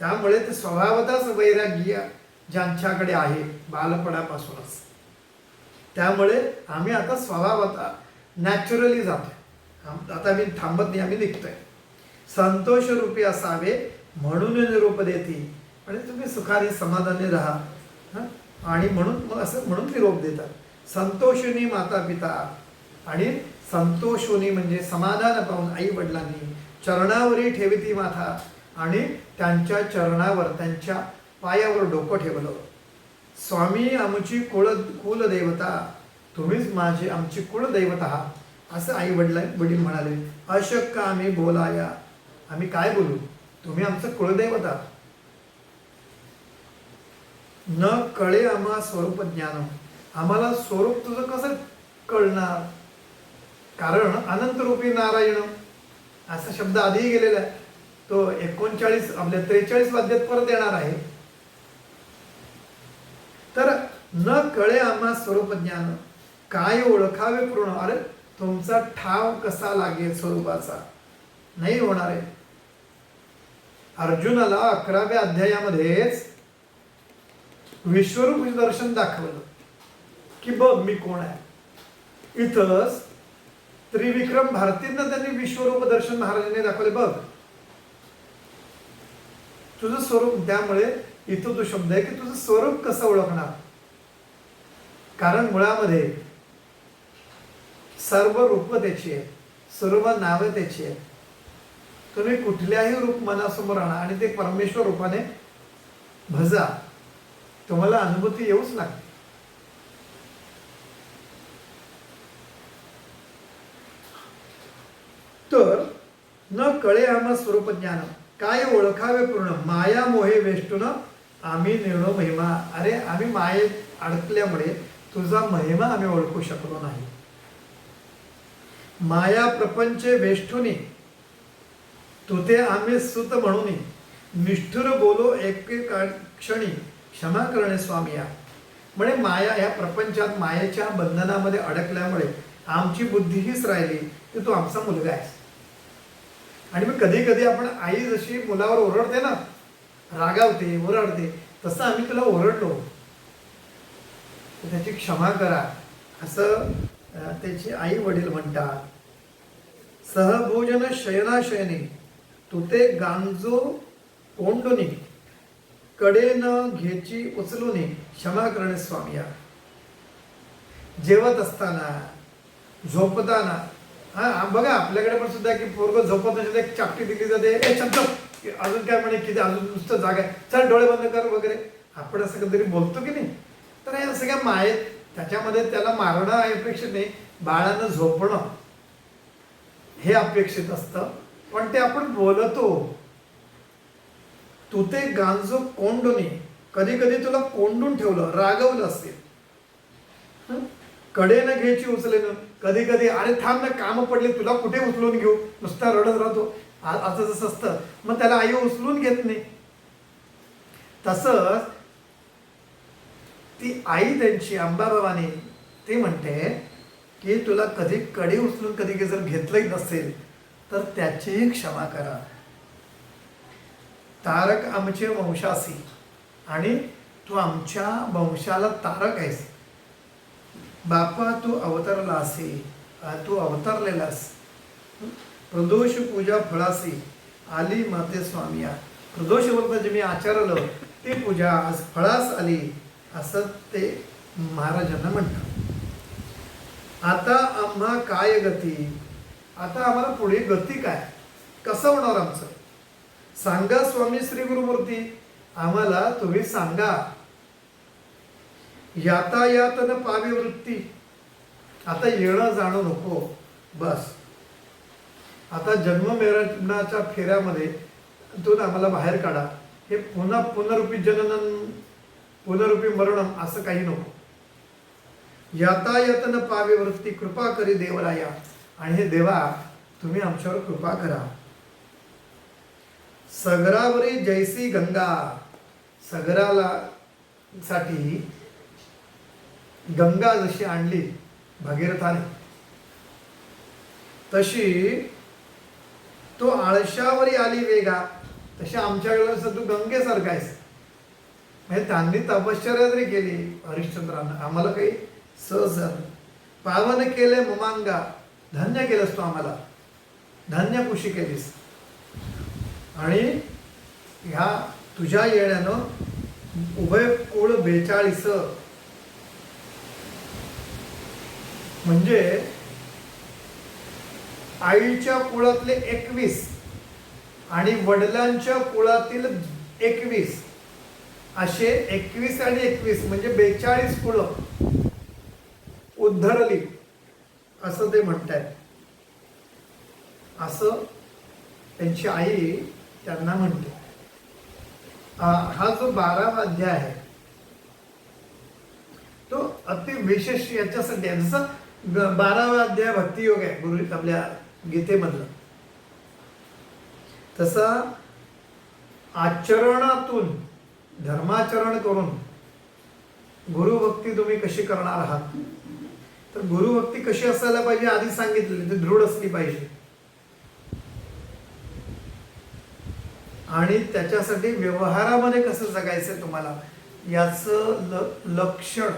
त्यामुळे ते स्वभावतःच वैराग्य ज्यांच्याकडे आहे बालपणापासूनच. त्यामुळे आम्ही आता स्वभावतः नॅचरली जातोय. आता मी थांबत नाही, आम्ही निघतोय. संतोष रूपी असावे म्हणून निरोप देती, आणि तुम्ही सुखाने समाधानी राहा आणि म्हणून असं म्हणून निरोप देतात. संतोषिनी माता पिता, आणि संतोषोनी म्हणजे समाधान पाहून आई वडिलांनी चरणावरी ठेवती माथा, आणि त्यांच्या चरणावर त्यांच्या पायावर डोकं ठेवलं. स्वामी आमची कुलदेवता, तुम्हीच माझी आमची कुलदैवत आहात, असं आई वडील म्हणाले. अशक्य आम्ही बोलाया, आम्ही काय बोलू, तुम्ही आमचं कुलदैवत आहात. न कळे आम्हा स्वरूप ज्ञान, आम्हाला स्वरूप तुझं कसं कळणार, कारण अनंत रूपी नारायण असा शब्द आधीही गेलेला आहे. तो 39 आपल्या 43 वाद्यात परत येणार आहे. तर न कळे आम्हा स्वरूप ज्ञान, काय ओळखावे पूर्ण. अरे तुमचा ठाव कसा लागेल स्वरूपाचा, नाही होणार आहे. अर्जुनाला 11व्या अध्यायामध्येच विश्वरूप दर्शन दाखवलं की बघ मी कोण आहे. इथंच त्रिविक्रम भारतींना त्यांनी विश्वरूप दर्शन महाराजांनी दाखवले, बघ तुझं स्वरूप. त्यामुळे इथं तो शब्द आहे की तुझं स्वरूप कसं ओळखणार, कारण मुळामध्ये सर्व रूप त्याची आहे, सर्व नावं त्याची आहे. तुम्ही कुठल्याही रूप मनासमोर आणा आणि ते परमेश्वर रूपाने भजा, तुम्हाला अनुभूती येऊच लागते. तर न कळे आम्हा स्वरूप ज्ञान, काय ओळखावे पूर्ण. माया मोहे वेष्टून आम्ही निर्णय महिमा, अरे आम्ही मायेत अडकल्यामुळे तुझा महिमा आम्ही ओळखू शकलो नाही. माया प्रपंचे वेष्टुनी तुते आम्ही सुत म्हणून, निष्ठुर बोलो एकेका क्षणी क्षमा करणे स्वामिया. म्हणजे माया या प्रपंचात मायेच्या बंधनामध्ये अडकल्यामुळे आमची बुद्धी हीच राहिली की तू आमचा मुलगा आहेस. आणि मग कधी कधी आपण आई जशी मुलावर ओरडते ना, रागावते ओरडते, तसं आम्ही तुला ओरडलो, त्याची क्षमा करा असं त्याची आई वडील म्हणतात. सहभोजन शयनाशयने तुते गांजो कोंडुनी, कडे न घेची उचलून क्षमा करणे स्वामिया. जेवत असताना झोपताना, हा बघा आपल्याकडे पण सुद्धा की पोरग झोपत नसेल एक चापटी दिली जाते, ए चल अजून काय म्हणे किती अजून नुसतं जागा आहे, चल डोळे बंद कर वगैरे, आपण असं कधीतरी बोलतो की नाही. तर या सगळ्या मायेत त्याच्यामध्ये त्याला मारणं अपेक्षित नाही, बाळानं झोपणं हे अपेक्षित असतं, पण ते आपण बोलतो. तू ते गांजो कोंडून, कधी कधी तुला कोंडून ठेवलं, रागवलं असेल. कडे न घ्यायची उचलेन, कधी कधी अरे थांब ना काम पडले तुला कुठे उचलून घेऊ, नुसता रडत राहतो असं जसं असतं, मग त्याला आई उचलून घेत नाही. तसंच ती आई त्यांची अंबाबाबाने ती म्हणते की तुला कधी कडी उचलून कधी जर घेतलंही नसेल तर त्याचीही क्षमा करा. तारक आमचे वंशासी, आणि तू आमच्या वंशाला तारक आहेस. बापा तू अवतरलासी, तू अवतरलेलास. प्रदोष पूजा फळासी आली माते स्वामिया. प्रदोष व्रत जे मी आचरलं ती पूजा आज फळास आली, असं ते महाराजांना म्हणतात. आता आम्हा काय गती, आता आम्हाला पुढे गती काय, कसं होणार आमचं, सांगा स्वामी श्री गुरुमूर्ती, आम्हाला तुम्ही सांगा. यातायात न पावी वृत्ती, आता येणं जाणं नको, बस आता जन्ममरणाच्या फेऱ्यामध्ये तून आम्हाला बाहेर काढा. हे पुन्हा पुनरुपी जननम पुनरुपी मरणम असं काही नको. यातायात न पावी वृत्ती कृपा करी देवराया, आणि हे देवा तुम्ही आमच्यावर कृपा करा. सगरावरी जैसी गंगा, सगराला साठी गंगा जशी आणली भगीरथाने, तशी तो आळशावरी आली वेगा, तशी आमच्याकडे तू गंगेसारखा आहेस. म्हणजे त्यांनी तपश्चर्या जरी केली हरिश्चंद्रांना, आम्हाला काही सहज झालं. पावन केले ममांगा, धन्य केलंस तू आम्हाला, धन्य कुशी केलीस. आणि ह्या तुझ्या येण्यानं उभय कुळ 42, म्हणजे आईच्या कुळातले 21 आणि वडिलांच्या कुळातील 21, असे 21 आणि 21 म्हणजे 42 कुळं उद्धरली असं ते म्हणतायत. असं त्यांची आई त्यांना म्हणते. हा जो 12वा अध्याय आहे तो अति विशेष याच्यासाठी आहे. जसं 12वा अध्याय भक्तियोग आहे गुरु आपल्या गीतेमधलं, तसं आचरणातून धर्माचरण करून गुरुभक्ती तुम्ही कशी करणार आहात. तर गुरुभक्ती कशी असायला पाहिजे आधी सांगितलेली, ती दृढ असली पाहिजे. आणि त्याच्यासाठी व्यवहारामध्ये कसं जगायचं तुम्हाला याचं लक्षण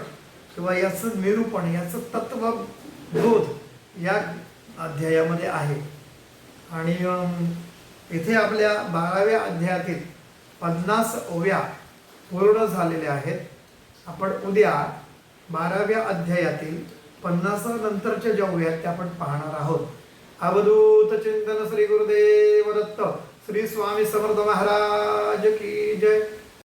किंवा याचं निरूपण, याचं तत्वबोध या अध्यायामध्ये आहे. आणि इथे आपल्या 12व्या अध्यायातील 50 ओव्या पूर्ण झालेल्या आहेत. आपण उद्या 12व्या अध्यायातील 50 नंतरच्या ज्या ओव्या आहेत त्या आपण पाहणार आहोत. अवधूत चिंतन श्री गुरुदेव दत्त. श्री स्वामी समर्थ महाराज की जय.